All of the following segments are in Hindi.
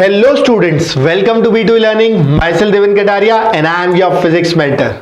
Hello students, welcome to B2 Learning. Myself Devin Kataria and I am your physics mentor.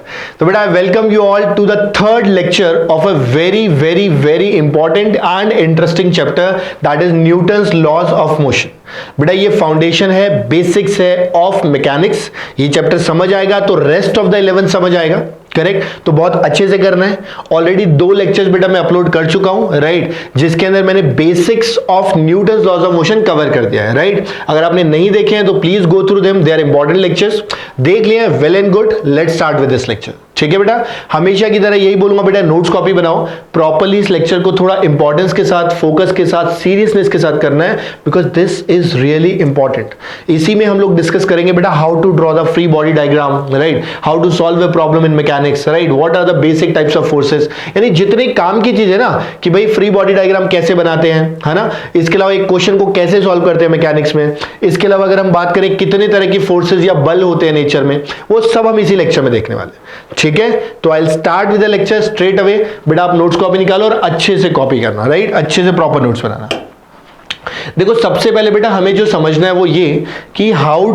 So beta, I welcome you all to the third lecture of a very important and interesting chapter, that is Newton's laws of motion. बेटा ये फाउंडेशन है, बेसिक्स है ऑफ मैकेनिक्स. ये चैप्टर समझ आएगा तो रेस्ट ऑफ द 11 समझ आएगा. करेक्ट. तो बहुत अच्छे से करना है. ऑलरेडी 2 लेक्चर्स बेटा मैं अपलोड कर चुका हूं, राइट, जिसके अंदर मैंने basics of Newton's laws of motion cover कर दिया है, राइट. अगर आपने नहीं देखे हैं तो please go through them, they are important lectures. देख लिए well and good. Let's start with this lecture. ठीक है बेटा, हमेशा की तरह यही बोलूंगा बेटा, नोट्स कॉपी बनाओ प्रॉपर्ली. इस लेक्चर को थोड़ा इंपॉर्टेंस के साथ, फोकस के साथ, सीरियसनेस के साथ करना है, because this is really important. इसी में हम लोग डिस्कस करेंगे बेटा how to draw the free body diagram, right, how to solve a problem in mechanics, right, what are the basic types of forces. यानी जितने काम की चीज है ना कि भाई फ्री बॉडी डायग्राम कैसे बनाते हैं, है ना. इसके अलावा एक क्वेश्चन को कैसे सॉल्व करते हैं मैकेनिक्स में. इसके अलावा अगर हम बात करें कितने तरह की फोर्सेस या बल होते हैं नेचर में, वो सब हम इसी लेक्चर में देखने वाले हैं. ठीक है, तो I start with the lecture straight away. बेटा आप नोट्स कॉपी निकालो और अच्छे से कॉपी करना, राइट, अच्छे से प्रॉपर नोट्स बनाना. देखो सबसे पहले बेटा हमें जो समझना है वो ये कि how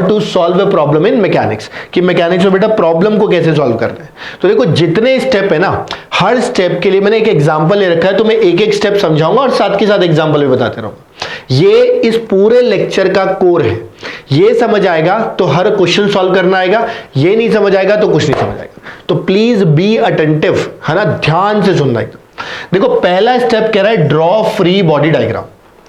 to solve a problem in mechanics, कि मैकेनिक्स में बेटा प्रॉब्लम को कैसे सॉल्व करना है. तो देखो जितने स्टेप है ना, हर स्टेप के लिए मैंने एक एग्जांपल ले रखा है, तो मैं एक एक स्टेप समझाऊंगा और साथ के साथ एग्जांपल भी बताते रहूंगा. ये इस पूरे लेक्चर का कोर है. ये समझ आएगा तो हर क्वेश्चन सॉल्व करना आएगा, ये नहीं समझ आएगा तो कुछ नहीं समझ आएगा. तो प्लीज बी अटेंटिव, है ना, ध्यान से सुनना एकदम. देखो पहला स्टेप कह रहा है draw free body diagram.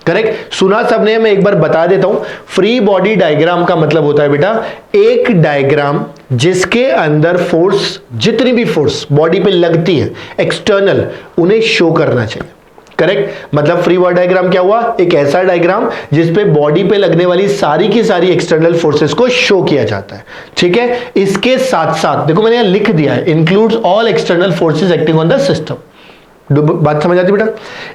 Correct, सुना सबने, मैं एक बार बता देता हूं. फ्री बॉडी डायग्राम का मतलब होता है बेटा एक डायग्राम जिसके अंदर फोर्स, जितनी भी फोर्स बॉडी पे लगती है एक्सटर्नल, उन्हें शो करना चाहिए. करेक्ट, मतलब फ्री बॉडी डायग्राम क्या हुआ, एक ऐसा डायग्राम जिसपे बॉडी पे लगने वाली सारी की सारी एक्सटर्नल फोर्सेस को शो किया जाता है. ठीक है, इसके साथ साथ देखो मैंने यहां लिख दिया है, includes all external forces acting on the system. बात समझ आती बेटा.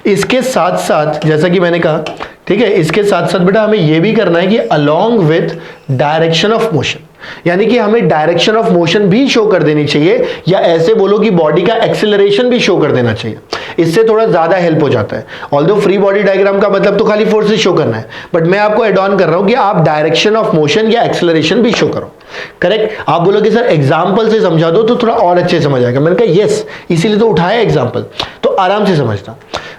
इसके साथ साथ जैसा कि मैंने कहा, ठीक है, इसके साथ साथ बेटा हमें यह भी करना है कि along with direction of motion, यानी कि हमें डायरेक्शन ऑफ मोशन भी शो कर देनी चाहिए, या ऐसे बोलो कि बॉडी का एक्सेलरेशन भी शो कर देना चाहिए. इससे थोड़ा ज्यादा हेल्प हो जाता है. ऑल्दो फ्री बॉडी डायग्राम का मतलब तो खाली फोर्सेस शो करना है, बट मैं आपको एड ऑन कर रहा हूं कि आप डायरेक्शन ऑफ मोशन या एक्सेलरेशन भी शो करो. करेक्ट, आप बोलोगे सर एग्जाम्पल से समझा दो तो थोड़ा और अच्छे समझ आएगा. मैंने कहा यस, इसीलिए तो उठाया एग्जाम्पल, तो आराम से समझना.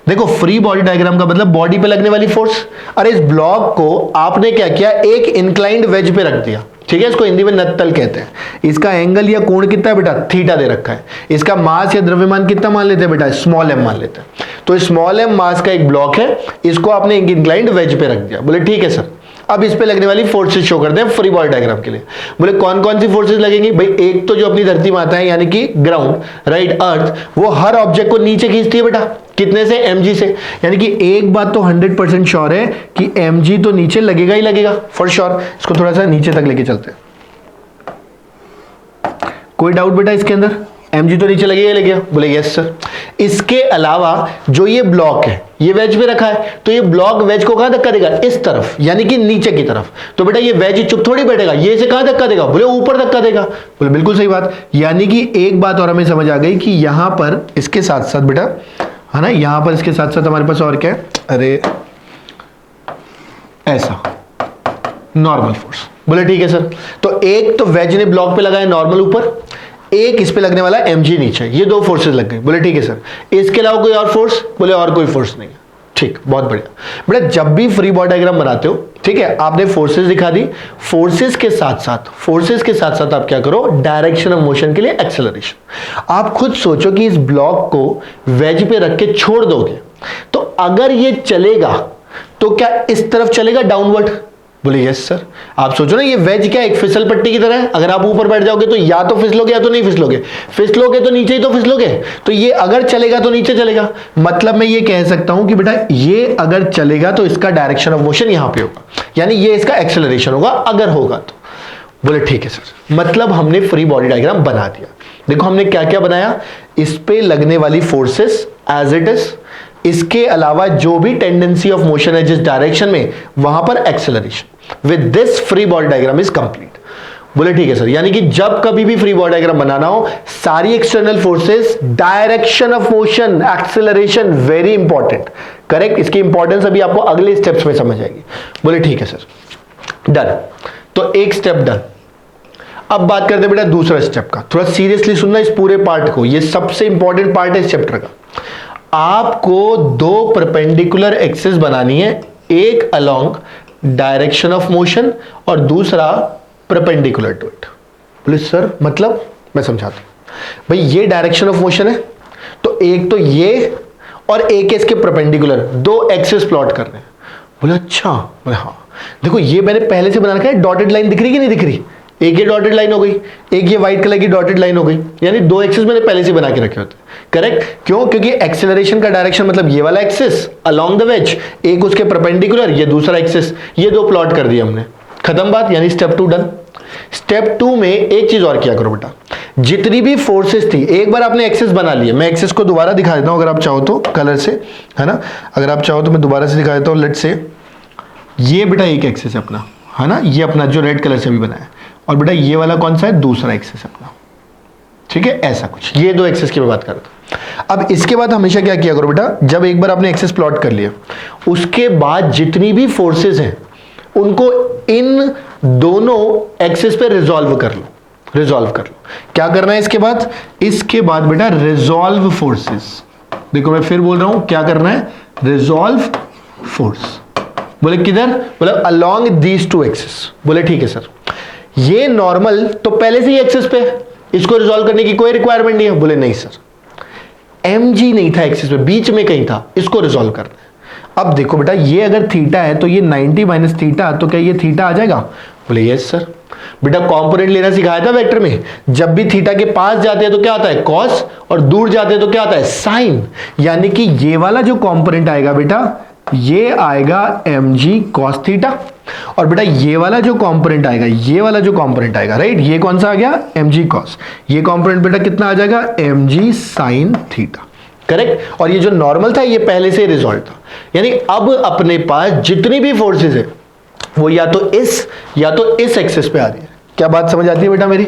देखो फ्री बॉडी डायग्राम का मतलब बॉडी पे लगने वाली फोर्स. अरे इस ब्लॉक को आपने क्या किया, एक इंक्लाइंड वेज पे रख दिया. ठीक है, इसको हिंदी में नत्तल कहते हैं. इसका एंगल या कोण कितना है बेटा, थीटा दे रखा है. इसका मास या द्रव्यमान कितना मान लेते हैं बेटा, स्मॉल एम मान लेते हैं. तो स्मॉल एम मास का एक ब्लॉक है, इसको आपने एक इंक्लाइंड वेज पे रख दिया. बोले ठीक है सर, अब इस पे लगने वाली फोर्सेस शो करते हैं फ्री बॉडी डायग्राम के लिए. बोले कौन कौन सी फोर्सेस लगेंगी भाई. एक तो जो अपनी धरती माता है यानी कि ग्राउंड, राइट, अर्थ, वो हर ऑब्जेक्ट को नीचे खींचती है बेटा. कितने से, mg से. यानी कि एक बात तो 100% श्योर है कि mg तो नीचे लगेगा ही लगेगा, फॉर श्योर. इसको थोड़ा सा नीचे तक लेके चलते हैं. कोई डाउट बेटा इसके अंदर, mg तो नीचे लगेगा ही लगेगा. बोले यस सर. इसके अलावा जो ये ब्लॉक है ये वेज पे रखा है, तो ये ब्लॉक वेज को कहां धक्का देगा, इस तरफ, यानी कि नीचे की तरफ. तो बेटा ये वेज चुप थोड़ी बैठेगा, ये इसे कहां धक्का देगा, बोले ऊपर धक्का देगा. बोले बिल्कुल सही बात. यानी कि एक बात और हमें समझ आ गई कि यहां पर इसके साथ साथ बेटा, है ना, यहां पर इसके साथ साथ हमारे पास और क्या है, अरे ऐसा नॉर्मल फोर्स. बोले ठीक है सर. तो एक तो वेज ने ब्लॉक पे लगाया नॉर्मल ऊपर, एक इस पे लगने वाला mg नीचे. ये 2 फोर्सेस लग गई. बोले ठीक है सर. इसके अलावा कोई और फोर्स, बोले और कोई फोर्स नहीं. ठीक, बहुत बढ़िया. बेटा जब भी फ्री बॉडी डायग्राम बनाते हो, ठीक है, आपने फोर्सेस दिखा दी, फोर्सेस के साथ साथ आप क्या करो, डायरेक्शन ऑफ मोशन के लिए एक्सेलरेशन. आप खुद सोचो कि इस ब्लॉक को वेज पे रख के छोड़ दोगे तो अगर ये चलेगा तो क्या इस तरफ चलेगा डाउनवर्ड. बोले यस सर. आप सोचो ना, ये वेज क्या एक फिसल पट्टी की तरह है. अगर आप ऊपर बैठ जाओगे तो या तो फिसलोगे या तो नहीं फिसलोगे. फिसलोगे तो नीचे ही तो फिसलोगे. तो ये अगर चलेगा तो नीचे चलेगा. मतलब मैं ये कह सकता हूं कि बेटा ये अगर चलेगा तो इसका डायरेक्शन ऑफ मोशन यहां पे होगा, यानी ये इसका एक्सेलरेशन होगा अगर होगा तो. बोले ठीक है सर. मतलब हमने फ्री बॉडी डायग्राम बना दिया. देखो हमने क्या क्या बनाया, इस पे लगने वाली फोर्सेस एज इट इज, इसके अलावा जो भी टेंडेंसी ऑफ मोशन है जिस डायरेक्शन में, वहां पर acceleration. With this free body diagram is complete. बोले ठीक है सर. यानी कि जब कभी भी फ्री बॉडी डायग्राम बनाना हो, सारी external forces, direction of motion, acceleration, very important. Correct, इसकी इंपॉर्टेंस अभी आपको अगले स्टेप्स में समझ आएगी. बोले ठीक है सर. डन। तो एक स्टेप डन। अब बात करते हैं बेटा दूसरा स्टेप का। थोड़ा सीरियसली सुनना इस पूरे पार्ट को, ये सबसे इंपॉर्टेंट पार्ट है इस चैप्टर का। आपको दो परपेंडिकुलर एक्सिस बनानी है, एक अलोंग डायरेक्शन ऑफ मोशन और दूसरा परपेंडिकुलर टू इट। बोले सर मतलब, मैं समझाता हूं। भाई ये डायरेक्शन ऑफ मोशन है, तो एक तो ये और एक इसके परपेंडिकुलर दो एक्सिस प्लॉट कर रहे हैं। बोले अच्छा, बोले हाँ। देखो ये मैंने पहले से बना रखा है, डॉटेड लाइन दिख रही कि नहीं दिख रही? एक ये डॉटेड लाइन हो गई, एक ये व्हाइट कलर की डॉटेड लाइन हो गई, यानी दो एक्सिस मैंने पहले से बना के रखे होते हैं। करेक्ट? क्यों? क्योंकि एक्सेलरेशन का डायरेक्शन मतलब ये वाला एक्सिस अलोंग द वेज, एक उसके परपेंडिकुलर, ये दूसरा एक्सिस, ये दो प्लॉट कर दिया हमने। खत्म बात, यानी स्टेप 2 डन। स्टेप 2 में एक चीज और किया करो बेटा, जितनी भी फोर्सेस थी, एक बार आपने एक्सिस बना लिया। मैं एक्सिस को दोबारा दिखा देता हूं अगर आप चाहो तो, कलर से, है ना? अगर आप चाहो तो मैं दोबारा से दिखा देता हूं। लेट्स से ये बेटा एक एक्सिस है अपना, है ना? ये अपना जो रेड कलर से भी बनाया है, और बेटा ये वाला कौन सा है? दूसरा एक्सिस अपना। ठीक है, ऐसा कुछ। ये दो एक्सिस की मैं बात कर रहा था। अब इसके बाद हमेशा क्या किया करो बेटा, जब एक बार आपने एक्सिस प्लॉट कर लिया, उसके बाद जितनी भी फोर्सेस हैं उनको इन दोनों एक्सिस पे रिजॉल्व कर लो। रिजॉल्व कर लो। क्या करना है इसके बाद? इसके बाद बेटा रिजॉल्व फोर्सेस। देखो मैं फिर बोल रहा हूं, क्या करना है? Resolve force. बोले किधर? बोले अलोंग दीज टू एक्सिस। बोले ठीक है सर। ये नॉर्मल तो पहले से ही एक्सिस पे, इसको रिजॉल्व करने की कोई रिक्वायरमेंट नहीं है। बोले नहीं सर, mg नहीं था एक्सिस पे, बीच में कहीं था, इसको रिजॉल्व करना है। अब देखो बेटा, ये अगर थीटा है तो ये 90 माइनस थीटा, तो क्या ये थीटा आ जाएगा? बोले यस सर। बेटा कंपोनेंट लेना सिखाया था वेक्टर में, जब भी थीटा के पास जाते हैं तो क्या आता है? कॉस, और दूर जाते हैं तो क्या आता है? साइन। यानी कि ये वाला जो कंपोनेंट आएगा बेटा, ये आएगा mg cos थीटा, और बेटा ये वाला जो कंपोनेंट आएगा, ये वाला जो कंपोनेंट आएगा, राइट, ये कौन सा आ गया? mg cos। ये कंपोनेंट बेटा कितना आ जाएगा? mg sin theta. करेक्ट? और ये जो नॉर्मल था ये पहले से रिजॉल्व था। यानी अब अपने पास जितनी भी फोर्सेस है वो या तो इस एक्सिस पे आ रही है। क्या बात समझ आती है बेटा मेरी?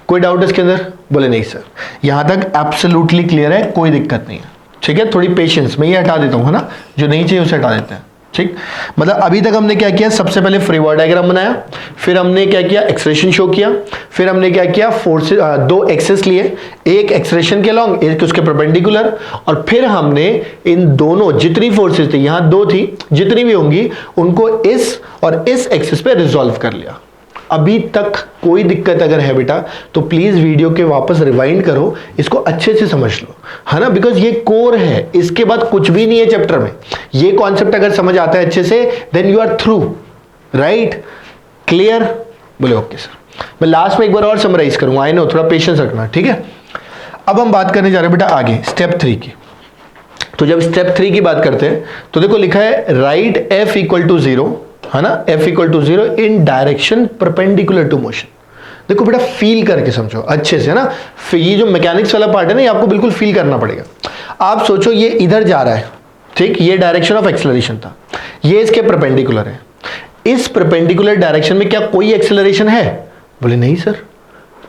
कोई डाउट इसके अंदर? बोले नहीं सर, यहां तक एब्सोल्युटली क्लियर है, कोई दिक्कत नहीं है। ठीक है, थोड़ी पेशेंस, मैं ये हटा देता हूं, है ना? जो नहीं चाहिए उसे हटा देते हैं। ठीक, मतलब अभी तक हमने क्या किया? सबसे पहले फ्री बॉडी डायग्राम बनाया, फिर हमने क्या किया? एक्सेलरेशन शो किया, फिर हमने क्या किया? फोर्स, दो एक्सेस लिए, एक एक्सेलरेशन के अलोंग, एक उसके परपेंडिकुलर, और फिर हमने इन दोनों जितनी फोर्सेस थी, यहां दो थी, जितनी भी होंगी उनको इस और इस एक्सिस पे रिजॉल्व कर लिया। अभी तक कोई दिक्कत अगर है बेटा तो प्लीज वीडियो के वापस रिवाइंड करो, इसको अच्छे से समझ लो, है ना? बिकॉज ये कोर है, इसके बाद कुछ भी नहीं है चैप्टर में। ये कॉन्सेप्ट अगर समझ आता है अच्छे से, then you are through, right? Clear? बोले ओके सर। मैं लास्ट में एक बार और समराइज करूंगा, आई नो, थोड़ा पेशेंस रखना, ठीक है? अब हम बात करने जा रहे हैं बेटा आगे स्टेप 3 की। तो जब स्टेप 3 की बात करते हैं तो देखो लिखा है राइट f इक्वल टू 0, है ना? f equal to 0 in direction perpendicular to motion. देखो बेटा फील करके समझो अच्छे से, है ना? ये जो मैकेनिक्स वाला पार्ट है ना, ये आपको बिल्कुल फील करना पड़ेगा। आप सोचो ये इधर जा रहा है, ठीक? ये डायरेक्शन ऑफ एक्सेलरेशन था, ये इसके परपेंडिकुलर है। इस परपेंडिकुलर डायरेक्शन में क्या कोई एक्सेलरेशन है? बोले नहीं सर।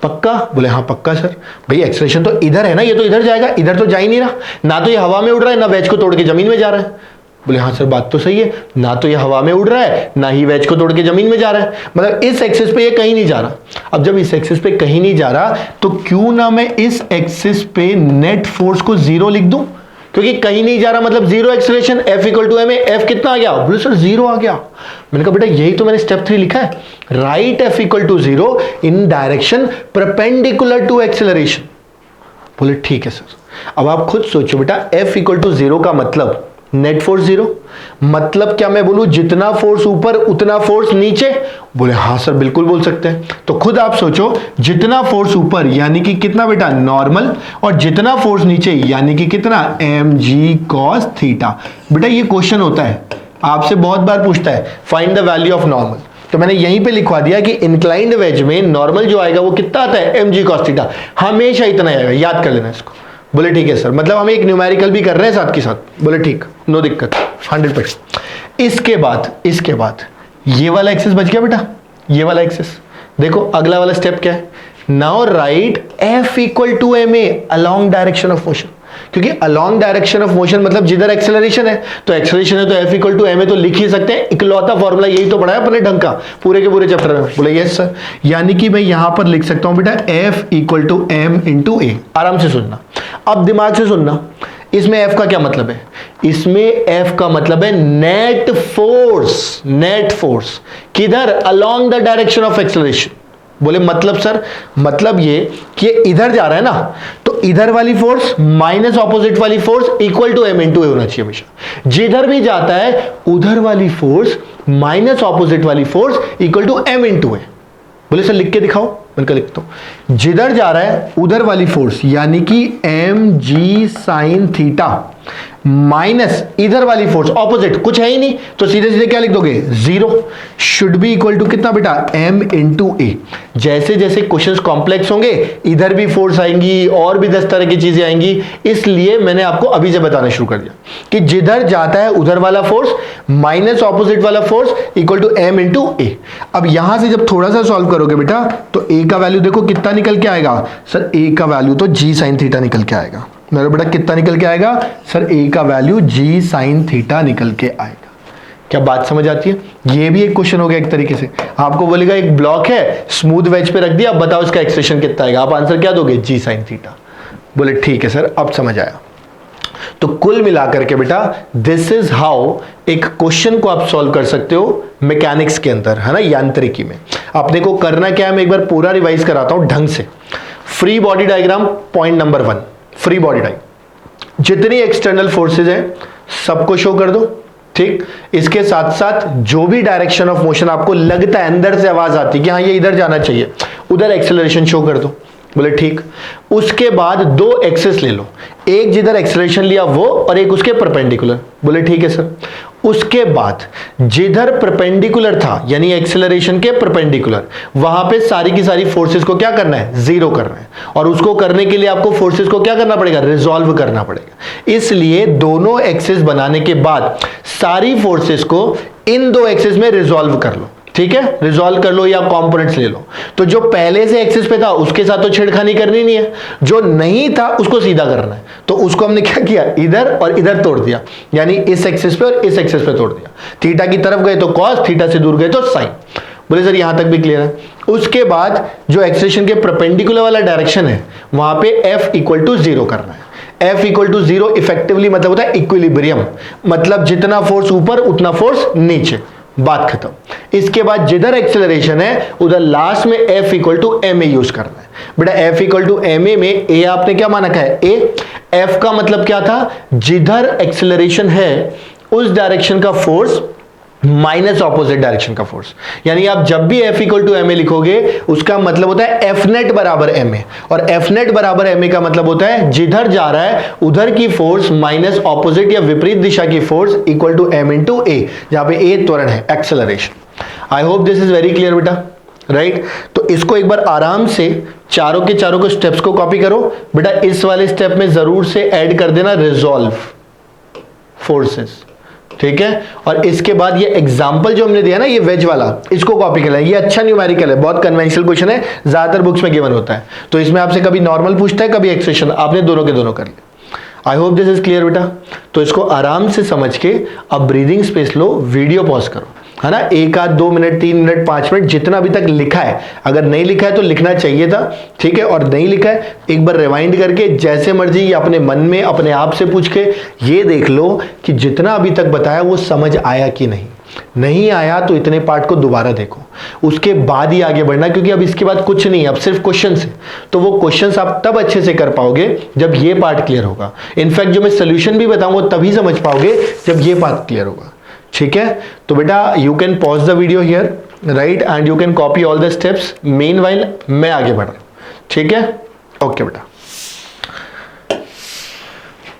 पक्का? बोले हाँ पक्का सर। भाई एक्सेलरेशन तो इधर है ना, ये तो इधर जाएगा, इधर तो जा ही नहीं रहा। ना तो ये हवा में उड़ रहा है, ना वेज को तोड़ के जमीन में जा रहा है। बोले हाँ सर बात तो सही है, ना तो ये हवा में उड़ रहा है, ना ही वेज को तोड़ के जमीन में जा रहा है, मतलब इस एक्सिस पे ये कहीं नहीं जा रहा। अब जब इस एक्सिस पे कहीं नहीं जा रहा तो क्यों ना मैं इस एक्सिस पे नेट फोर्स को 0 लिख दूं, क्योंकि कहीं नहीं जा रहा मतलब 0 acceleration, F equal to ma। F कितना आ गया? बोले सर 0 आ गया। मैंने कहा बेटा यही तो मैंने स्टेप 3 लिखा है, right F equal to 0 in direction perpendicular to acceleration. बोले ठीक है सर। अब आप खुद सोचो बेटा, F इक्वल टू 0 का मतलब नेट फोर्स 0, मतलब क्या मैं बोलूं जितना फोर्स ऊपर उतना फोर्स नीचे? बोले हाँ सर बिल्कुल बोल सकते हैं। तो खुद आप सोचो, जितना फोर्स ऊपर यानी कि कितना बेटा? नॉर्मल, और जितना फोर्स नीचे यानी कि कितना? mg cos theta. बेटा ये क्वेश्चन होता है, आपसे बहुत बार पूछता है find the value of normal, तो मैंने यहीं पे लिखवा दिया कि इंक्लाइंड वेज में नॉर्मल जो आएगा वो कितना आता है? mg cos थीटा, हमेशा इतना आएगा, याद कर लेना इसको। बोले ठीक है सर, मतलब हम एक न्यूमेरिकल भी कर रहे हैं साथ के साथ। बोले ठीक, नो दिक्कत, 100%। इसके बाद ये वाला एक्सिस बच गया बेटा, ये वाला एक्सिस। देखो अगला वाला स्टेप क्या है? Now right F equal to ma along direction of motion. क्योंकि अलोंग डायरेक्शन ऑफ मोशन मतलब जिधर एक्सेलरेशन है, तो एक्सेलरेशन है तो F इक्वल टू एम है, तो लिख ही सकते हैं, इकलौता फॉर्मूला यही तो पढ़ा है अपने ढंग का पूरे के पूरे चैप्टर में। बोले यस सर, यानी कि मैं यहां पर लिख सकता हूं बेटा F equal to m into a. आराम से सुनना, अब दिमाग से सुनना, इसमें F का क्या मतलब है? इसमें F का मतलब है नेट फोर्स। नेट फोर्स किधर? Along the direction of acceleration. बोले मतलब सर, मतलब ये कि इधर जा रहा है ना, तो इधर वाली फोर्स माइनस ऑपोजिट वाली force equal to m into a होना चाहिए हमेशा। जिधर भी जाता है उधर वाली फोर्स माइनस ऑपोजिट वाली force equal to m into a. बोले सर लिख के दिखाओ, उनका लिखता हूं, जिधर जा रहा है उधर वाली फोर्स यानी कि m g sine theta minus इधर वाली फोर्स ऑपोजिट, कुछ है ही नहीं तो सीधे सीधे क्या लिख दोगे? Zero, should be equal to कितना बेटा? M into a. जैसे जैसे क्वेश्चंस कॉम्प्लेक्स होंगे इधर भी फोर्स आएंगी और भी 10 तरह की चीजें आएंगी, इसलिए मैंने आपको अभी से बताना शुरू कर दिया कि जिधर जाता है उधर वाला फोर्स माइनस ऑपोजिट वाला force equal to m into a. अब यहां से जब थोड़ा सा सॉल्व करोगे बेटा तो ए का वैल्यू देखो कितना निकल के आएगा सर, ए का वैल्यू तो जी साइन थीटा निकल के आएगा। मेरा बेटा कितना निकल के आएगा सर? ए का वैल्यू जी साइन थीटा निकल के आएगा। क्या बात समझ आती है? ये भी एक क्वेश्चन हो गया एक तरीके से। आपको बोलेगा एक ब्लॉक है, स्मूथ वेज पे रख दिया, अब बताओ इसका एक्सप्रेशन कितना आएगा, आप आंसर क्या दोगे? जी साइन थीटा। बोले ठीक है सर, अब समझ आया। तो कुल मिलाकर के बेटा दिस इज हाउ एक क्वेश्चन को आप सॉल्व कर सकते हो मैकेनिक्स के अंदर, है ना, यांत्रिकी में। अपने को करना क्या है, मैं एक बार पूरा रिवाइज कराता हूं ढंग से। Free body diagram point number 1, free body diagram, जितनी एक्सटर्नल फोर्सेज हैं सबको शो कर दो, ठीक। इसके साथ साथ जो भी डायरेक्शन ऑफ मोशन आपको लगता है, अंदर से आवाज आती है कि हाँ ये इधर जाना चाहिए, उधर एक्सेलरेशन शो कर दो। बोले ठीक। उसके बाद दो एक्सेस ले लो, एक जिधर एक्सेलरेशन लिया वो और एक उसके परपेंडिकुलर। बोले ठीक है सर। उसके बाद जिधर परपेंडिकुलर था यानी एक्सेलरेशन के परपेंडिकुलर, वहां पे सारी की सारी फोर्सेस को क्या करना है? जीरो करना है। और उसको करने के लिए आपको फोर्सेस को क्या करना पड़ेगा? रिजॉल्व करना पड़ेगा। इसलिए दोनों एक्सेस बनाने के बाद सारी फोर्सेस को इन दो एक्सेस में रिजॉल्व कर लो, ठीक है, रिजॉल्व कर लो या कंपोनेंट्स ले लो। तो जो पहले से एक्सेस पे था उसके साथ तो छेड़खानी करनी नहीं है, जो नहीं था उसको सीधा करना है। तो उसको हमने क्या किया? इधर और इधर तोड़ दिया, यानी इस एक्सेस पे और इस एक्सेस पे तोड़ दिया। थीटा की तरफ गए तो कॉस, थीटा से दूर गए तो साइन। बोले सर यहां तक भी क्लियर है। उसके बाद जो एक्सेलरेशन के परपेंडिकुलर वाला डायरेक्शन है वहां पे F इक्वल टू 0 करना है। F इक्वल टू 0 इफेक्टिवली मतलब होता है इक्विलिब्रियम, मतलब जितना फोर्स ऊपर उतना फोर्स नीचे, बात खत्म। इसके बाद जिधर एक्सेलरेशन है उधर लास्ट में F equal to M A use करना है। बेटा F equal to M A में A आपने क्या माना है? A। F का मतलब क्या था? जिधर एक्सेलरेशन है उस डायरेक्शन का फोर्स माइनस ऑपोजिट डायरेक्शन का फोर्स। यानी आप जब भी F equal to M a लिखोगे उसका मतलब होता है F नेट बराबर एम ए, और F नेट बराबर एम ए का मतलब होता है जिधर जा रहा है उधर की फोर्स माइनस ऑपोजिट या विपरीत दिशा की force equal to m into a, जहां पे ए त्वरण है, acceleration. I hope this is very clear बेटा, राइट। तो इसको एक बार आराम से चारों के चारों को स्टेप्स को कॉपी करो बेटा। इस वाले स्टेप में जरूर से ऐड कर देना रिजॉल्व फोर्सेस, ठीक है। और इसके बाद ये एग्जाम्पल जो हमने दिया ना, ये वेज वाला, इसको कॉपी करना है। ये अच्छा न्यूमेरिकल है, बहुत कन्वेंशनल क्वेश्चन है, ज्यादातर बुक्स में गिवन होता है। तो इसमें आपसे कभी नॉर्मल पूछता है, कभी एक्सप्रेशन, आपने दोनों के दोनों कर लिया। आई होप दिस इज क्लियर बेटा। तो इसको आराम से समझ के अब ब्रीदिंग स्पेस लो, वीडियो पॉज करो, है ना, 1 आध 2 मिनट 3 मिनट 5 मिनट जितना अभी तक लिखा है। अगर नहीं लिखा है तो लिखना चाहिए था, ठीक है। और नहीं लिखा है एक बार रिवाइंड करके जैसे मर्जी या अपने मन में अपने आप से पूछ के ये देख लो कि जितना अभी तक बताया वो समझ आया कि नहीं। नहीं आया तो इतने पार्ट को दोबारा देखो, उसके बाद ही आगे बढ़ना, क्योंकि अब इसके बाद कुछ नहीं, अब सिर्फ क्वेश्चंस है। तो वो क्वेश्चंस आप तब अच्छे से कर पाओगे जब ये पार्ट क्लियर होगा। इनफैक्ट जो मैं सोल्यूशन भी बताऊंगा तभी समझ पाओगे जब ये पार्ट क्लियर होगा, ठीक है। तो बेटा you can pause the video here, right, and you can copy all the steps. Meanwhile मैं आगे बढ़ रहा हूं, ठीक है। ओके बेटा,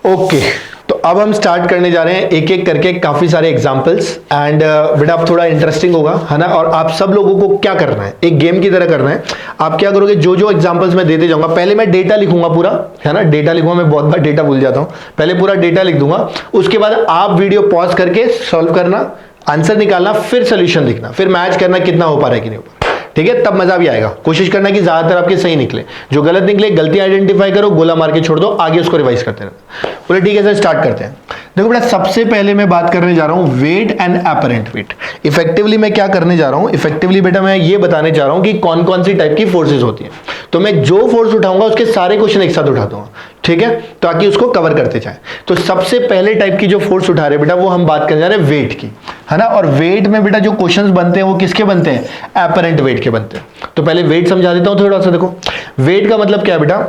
ओके। तो अब हम स्टार्ट करने जा रहे हैं एक एक करके काफी सारे एग्जांपल्स। एंड बेटा अब थोड़ा इंटरेस्टिंग होगा, है ना। और आप सब लोगों को क्या करना है, एक गेम की तरह करना है। आप क्या करोगे, जो जो एग्जांपल्स मैं देते जाऊंगा, पहले मैं डेटा लिखूंगा पूरा, है ना, डेटा लिखूंगा। मैं बहुत बार डेटा भूल जाता हूं, पहले पूरा डेटा लिख दूंगा। उसके बाद आप वीडियो पॉज करके सॉल्व करना, आंसर निकालना, फिर सोल्यूशन लिखना, फिर मैच करना कितना हो पा रहा है कि नहीं हो पा रहा है, ठीक है, तब मजा भी आएगा। कोशिश करना कि ज्यादातर आपके सही निकले, जो गलत निकले गलती आइडेंटिफाई करो, गोला मार के छोड़ दो, आगे उसको रिवाइज करते रहना। बोले ठीक है सर, स्टार्ट करते हैं। देखो बेटा, सबसे पहले मैं बात करने जा रहा हूं weight and apparent weight. Effectively मैं क्या करने जा रहा हूं, इफेक्टिवली बेटा मैं ये बताने जा रहा हूं कि कौन कौन सी टाइप की फोर्सेज होती है। तो मैं जो फोर्स उठाऊंगा उसके सारे क्वेश्चन एक साथ उठा दूंगा, ठीक है, ताकि उसको कवर करते जाए। तो सबसे पहले टाइप की जो फोर्स उठा रहे बेटा वो हम बात करने जा रहे हैं वेट की, है ना। और वेट में बेटा जो क्वेश्चंस बनते हैं वो किसके बनते हैं, एपरेंट वेट के बनते हैं। तो पहले वेट समझा देता हूं थोड़ा सा। देखो वेट का मतलब क्या है बेटा,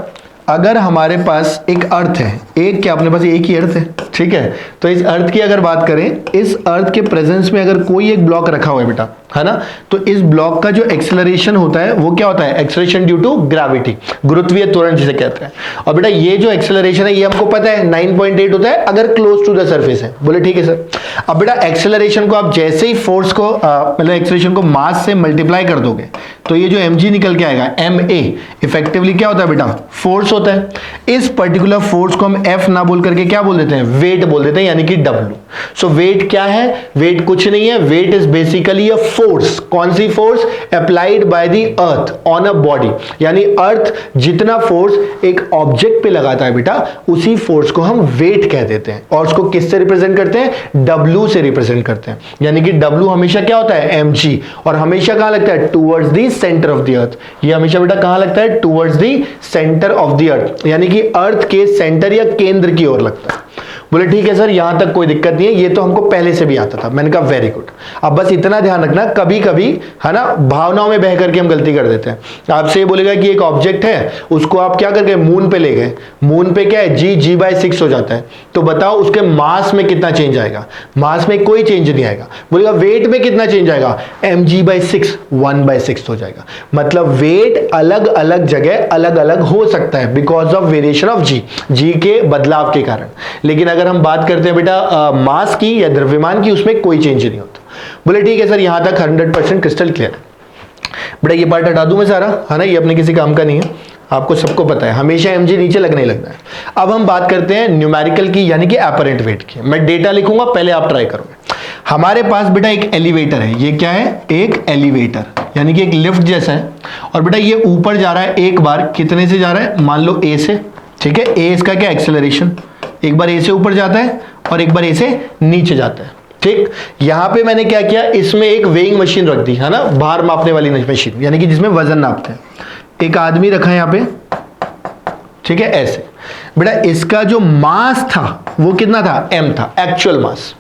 अगर हमारे पास एक अर्थ है, एक क्या अपने पास एक ही अर्थ है, ठीक है, तो इस अर्थ की अगर बात करें, इस अर्थ के प्रेजेंस में अगर कोई एक ब्लॉक रखा हुआ है बेटा, है ना, तो इस ब्लॉक का जो एक्सेलरेशन होता है वो क्या होता है, एक्सेलरेशन ड्यू टू ग्रेविटी, गुरुत्वीय त्वरण जिसे कहते हैं। और बेटा ये जो एक्सेलरेशन है ये हमको पता है 9.8 होता है अगर क्लोज टू द सरफेस है। बोले ठीक है सर। अब बेटा एक्सेलरेशन को आप जैसे ही फोर्स को मतलब एक्सेलरेशन को मास से मल्टीप्लाई कर दोगे तो ये जो mg निकल के आएगा, ma इफेक्टिवली क्या होता है बेटा, फोर्स होता है। इस पर्टिकुलर फोर्स को हम F ना बोल करके क्या बोल देते हैं, वेट बोल देते हैं, यानी कि W। सो वेट क्या है, वेट कुछ नहीं है, weight is basically a force. कौन सी force, applied by the earth on a body, यानी अर्थ जितना फोर्स एक ऑब्जेक्ट पे लगाता है बेटा उसी फोर्स को हम वेट कह देते हैं। और उसको किससे रिप्रेजेंट करते हैं, W से रिप्रेजेंट करते हैं, यानी कि W हमेशा क्या होता है, mg, और हमेशा कहां लगता है, towards the centre of the earth. ये हमेशा बेटा कहां लगता है, towards the centre of the earth, यानी कि अर्थ के सेंटर या केंद्र की ओर लगता है। बोले ठीक है सर, यहां तक कोई दिक्कत नहीं है, ये तो हमको पहले से भी आता था। मैंने कहा वेरी गुड। अब बस इतना ध्यान रखना, कभी कभी है ना भावनाओं में बह करके हम गलती कर देते हैं। आपसे ये बोलेगा कि एक ऑब्जेक्ट है, उसको आप क्या कर गए, मून पे ले गए, मून पे क्या है, g/6 हो जाता है, तो बताओ उसके मास में कितना चेंज आएगा, मास में कोई चेंज नहीं आएगा। बोलेगा वेट में कितना चेंज आएगा, mg/6 1/6 हो जाएगा। मतलब वेट अलग अलग जगह अलग अलग हो सकता है बिकॉज ऑफ वेरिएशन ऑफ जी के बदलाव के कारण। लेकिन अगर हम बात करते हैं बेटा मास की या द्रव्यमान की, उसमें कोई चेंज नहीं होता। बोले ठीक है सर, यहां तक 100% क्रिस्टल क्लियर है। बेटा ये पार्ट हटा दूं मैं सारा, है ना, ये अपने किसी काम का नहीं है, आपको सबको पता है, हमेशा mg नीचे लगने ही लगता है। अब हम बात करते हैं न्यूमेरिकल की, यानी कि एपरेंट वेट की। मैं डेटा लिखूंगा, पहले आप ट्राई करोगे। हमारे पास बेटा एक एलिवेटर है, ये क्या है, एक एलिवेटर, यानी कि एक लिफ्ट जैसा है। और बेटा ये ऊपर जा रहा है, एक बार कितने से जा रहा है, मान लो a से, ठीक है, a इसका क्या एक्सेलरेशन, एक बार a से ऊपर जाता है और एक बार a से नीचे जाता है। ठीक, यहां पे मैंने क्या किया, इसमें एक वेइंग मशीन रख दी, है ना, भार मापने वाली मशीन, यानी कि जिसमें वजन नापते हैं। एक आदमी रखा है यहां पे, ठीक है, ऐसे। बेटा इसका जो मास था वो कितना था, m था, एक्चुअल मास।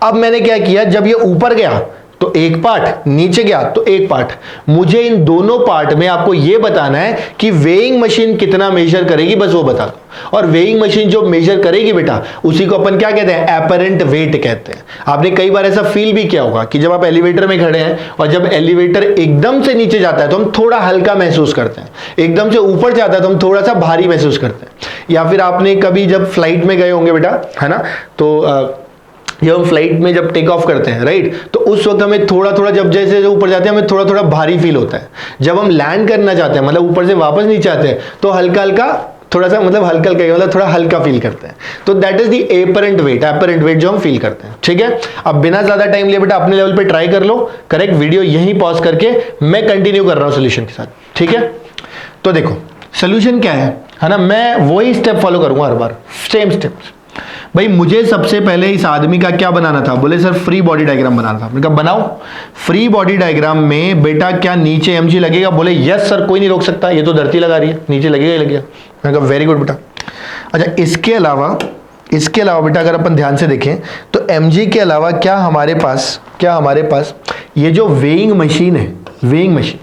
अब मैंने क्या किया, जब ये ऊपर गया तो एक पार्ट, नीचे गया तो एक पार्ट। मुझे इन दोनों पार्ट में आपको यह बताना है कि वेइंग मशीन कितना मेजर करेगी, बस वो बता दो। और वेइंग मशीन जो मेजर करेगी बेटा उसी को अपन क्या कहते हैं, एपरेंट वेट कहते हैं। आपने कई बार ऐसा फील भी किया होगा कि जब आप एलिवेटर में खड़े हैं और जब एलिवेटर एकदम से नीचे जाता है तो हम थोड़ा हल्का महसूस करते हैं, एकदम से ऊपर जाता है तो हम थोड़ा सा भारी महसूस करते हैं। या फिर आपने कभी जब फ्लाइट में गए होंगे बेटा, है ना, तो जब हम फ्लाइट में जब टेक ऑफ करते हैं, राइट, तो उस वक्त हमें थोड़ा थोड़ा, जब जैसे जैसे ऊपर जाते हैं हमें थोड़ा थोड़ा भारी फील होता है। जब हम लैंड करना चाहते हैं, मतलब ऊपर से वापस नीचे आते हैं, तो हल्का हल्का थोड़ा सा, मतलब हल्का हल्का मतलब थोड़ा हल्का फील करते हैं। तो that is the apparent wait जो हम फील करते हैं। ठीक है, अब बिना ज्यादा टाइम लिए बेटा अपने लेवल पे ट्राई कर लो। करेक्ट, वीडियो यहीं पॉज करके मैं कंटिन्यू कर रहा हूं सोल्यूशन के साथ। ठीक है, तो देखो सोल्यूशन क्या है ना, मैं वही स्टेप फॉलो करूंगा हर बार, सेम स्टेप्स। भाई मुझे सबसे पहले इस आदमी का क्या बनाना था, बोले सर फ्री बॉडी डायग्राम बनाना था। मैंने कहा बनाओ। फ्री बॉडी डायग्राम में बेटा क्या नीचे mg लगेगा, बोले यस सर, कोई नहीं रोक सकता, ये तो धरती लगा रही है, नीचे लगेगा ही लगेगा। मैंने कहा वेरी गुड बेटा। अच्छा इसके अलावा बेटा अगर अपन ध्यान से देखें तो mg के अलावा क्या हमारे पास ये जो वेइंग मशीन है, वेइंग मशीन,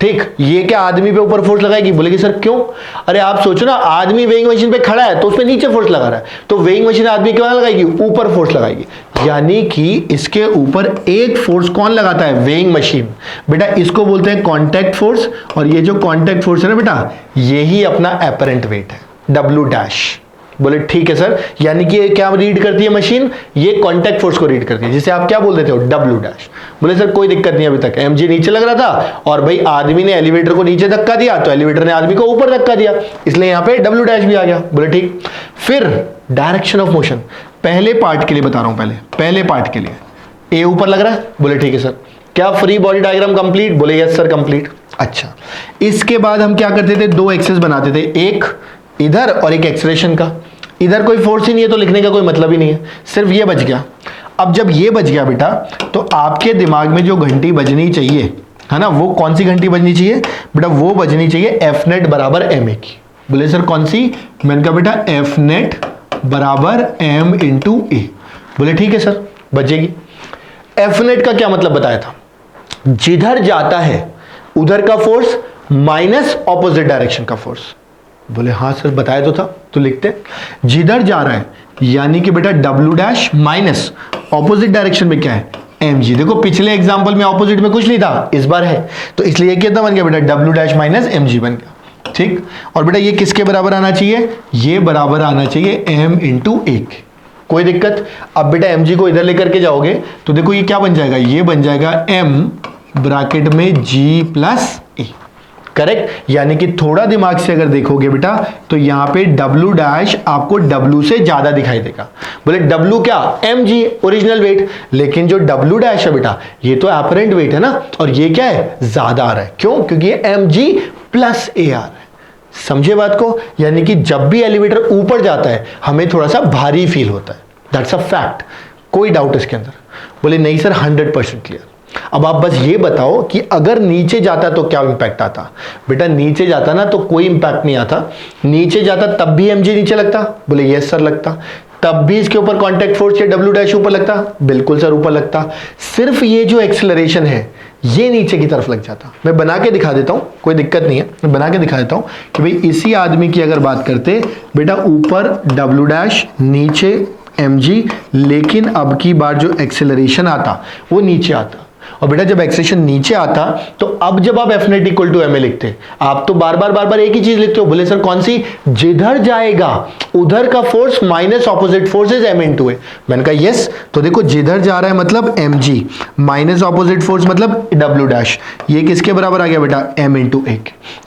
ठीक, ये क्या आदमी पे ऊपर फोर्स लगाएगी, बोलेगी सर क्यों, अरे आप सोचो ना, आदमी वेइंग मशीन पे खड़ा है तो उस पे नीचे फोर्स लगा रहा है, तो वेइंग मशीन आदमी के वहां लगाएगी, ऊपर फोर्स लगाएगी, यानी कि इसके ऊपर एक फोर्स कौन लगाता है, वेइंग मशीन। बेटा इसको बोलते हैं कांटेक्ट फोर्स, और ये जो कांटेक्ट फोर्स है ना बेटा, यही अपना एपरेंट वेट है, W'। बोले ठीक है सर, यानी कि ये क्या रीड करती है मशीन, ये कांटेक्ट फोर्स को रीड करती है, जिसे आप क्या बोल देते हो, W'। बोले सर कोई दिक्कत नहीं, अभी तक mg नीचे लग रहा था और भाई आदमी ने एलिवेटर को नीचे धक्का दिया तो एलिवेटर ने आदमी को ऊपर धक्का दिया, इसलिए यहां पे W' भी आ गया। बोले ठीक। फिर डायरेक्शन ऑफ मोशन, पहले पार्ट के लिए बता रहा हूं, पहले पार्ट के लिए a ऊपर लग रहा है, बोले ठीक है सर। क्या फ्री बॉडी डायग्राम कंप्लीट, बोले यस सर कंप्लीट। अच्छा, इसके बाद हम क्या करते थे, दो एक्सेस बनाते थे, एक इधर और एक एक्सेलरेशन का। इधर कोई फोर्स ही नहीं है तो लिखने का कोई मतलब ही नहीं है, सिर्फ ये बच गया। अब जब ये बच गया बेटा, तो आपके दिमाग में जो घंटी बजनी चाहिए है ना, वो कौन सी घंटी बजनी चाहिए बेटा, वो बजनी चाहिए एफ नेट बराबर एम ए की। बोले सर कौन सी, मैंने कहा बेटा एफ नेट बराबर एम इंटू ए। बोले ठीक है सर, बजेगी। एफ नेट का क्या मतलब बताया था, जिधर जाता है उधर का फोर्स माइनस ऑपोजिट डायरेक्शन का फोर्स। बोले हाँ सर बताया तो था, तो लिखते जिधर जा रहा है यानी कि बेटा W dash minus opposite direction में क्या है एम जी। देखो पिछले एग्जांपल में ऑपोजिट में कुछ नहीं था, इस बार है, तो इसलिए कितना बन गया बेटा W dash minus m g बन गया। ठीक, और बेटा ये किसके बराबर आना चाहिए, ये बराबर आना चाहिए एम इंटू ए। कोई दिक्कत। अब बेटा एम जी को इधर लेकर के जाओगे तो देखो ये क्या बन जाएगा, ये बन जाएगा एम ब्रैकेट में जी प्लस ए। करेक्ट, यानी कि थोड़ा दिमाग से अगर देखोगे बेटा तो यहां पे W डैश आपको W से ज्यादा दिखाई देगा। बोले W क्या, mg ओरिजिनल वेट, लेकिन जो W डैश है बेटा ये तो एपरेंट वेट है ना, और ये क्या है ज्यादा आ रहा है। क्यों, क्योंकि ये mg प्लस a आ रहा है। समझे बात को, यानी कि जब भी एलिवेटर ऊपर जाता है हमें थोड़ा सा भारी फील होता है, दैट्स अ फैक्ट, कोई डाउट इसके अंदर। बोले नहीं सर 100% क्लियर। अब आप बस ये बताओ कि अगर नीचे जाता तो क्या इंपैक्ट आता। बेटा नीचे जाता ना तो कोई इंपैक्ट नहीं आता, नीचे जाता तब भी mg नीचे लगता। बोले यस सर लगता। तब भी इसके ऊपर कांटेक्ट फोर्स या W डैश ऊपर लगता। बिल्कुल सर ऊपर लगता। सिर्फ ये जो एक्सेलरेशन है ये नीचे की तरफ लग जाता। मैं बना के दिखा देता हूं, कोई दिक्कत नहीं है, मैं बना के दिखा देता हूं कि भाई इसी आदमी की अगर बात करते बेटा ऊपर W डैश नीचे mg, लेकिन अब की बार जो एक्सेलरेशन आता वो नीचे आता। और बेटा जब एक्सेलरेशन नीचे आता तो अब जब आप F net equal to M a लिखते, आप तो बार बार एक ही चीज लिखते हो। बोले सर कौन सी, जिधर जाएगा उधर का force minus opposite force is m into a. मैंने कहा यस, तो देखो जिधर जा रहा है मतलब m g, minus opposite force मतलब डब्ल्यू डैश, ये किसके बराबर आ गया बेटा एम इंटू ए।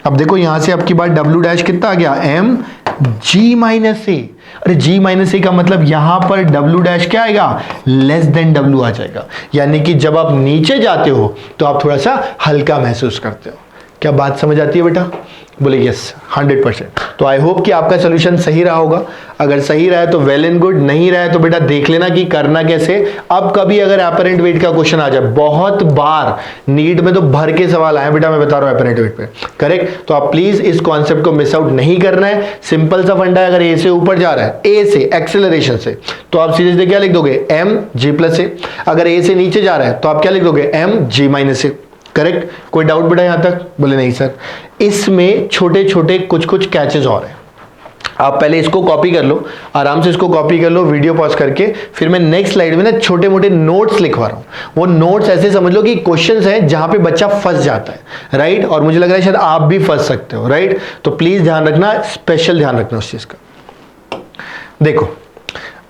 अब देखो यहां से आपकी बात डब्ल्यू डैश कितना आ गया, एम जी माइनस ए। अरे जी माइनस ए का मतलब यहां पर डब्ल्यू डैश क्या आएगा, लेस देन डब्ल्यू आ जाएगा। यानी कि जब आप नीचे जाते हो तो आप थोड़ा सा हल्का महसूस करते हो। क्या बात समझ आती है बेटा? बोले यस 100%। तो आई होप कि आपका सोल्यूशन सही रहा होगा। अगर सही रहा है तो वेल एंड गुड, नहीं रहा है तो बेटा देख लेना कि करना कैसे। अब कभी अगर एपरेंट वेट का क्वेश्चन आ जाए, बहुत बार नीट में तो भर के सवाल आए बेटा, मैं बता रहा हूं एपरेंट वेट पे, करेक्ट। तो आप प्लीज इस कॉन्सेप्ट को मिस आउट नहीं करना है। सिंपल सा फंडा है, अगर ए से ऊपर जा रहा है, ए से एक्सेलरेशन से, तो आप सीधे क्या लिख दोगे, एम जी प्लस ए। अगर ए से नीचे जा रहा है तो आप क्या लिख दोगे, एम जी माइनस ए। करेक्ट, कोई डाउट बेटा यहां तक? बोले नहीं सर। इसमें छोटे छोटे कुछ कुछ कैचेस और हैं। आप पहले इसको कॉपी कर लो, आराम से इसको कॉपी कर लो वीडियो पॉज करके। फिर मैं नेक्स्ट स्लाइड में ना छोटे मोटे नोट्स लिखवा रहा हूं। वो नोट्स ऐसे समझ लो कि क्वेश्चंस हैं जहां पे बच्चा फंस जाता है, राइट। और मुझे लग रहा है शायद आप भी फंस सकते हो, राइट। तो प्लीज ध्यान रखना, स्पेशल ध्यान रखना उस चीज का। देखो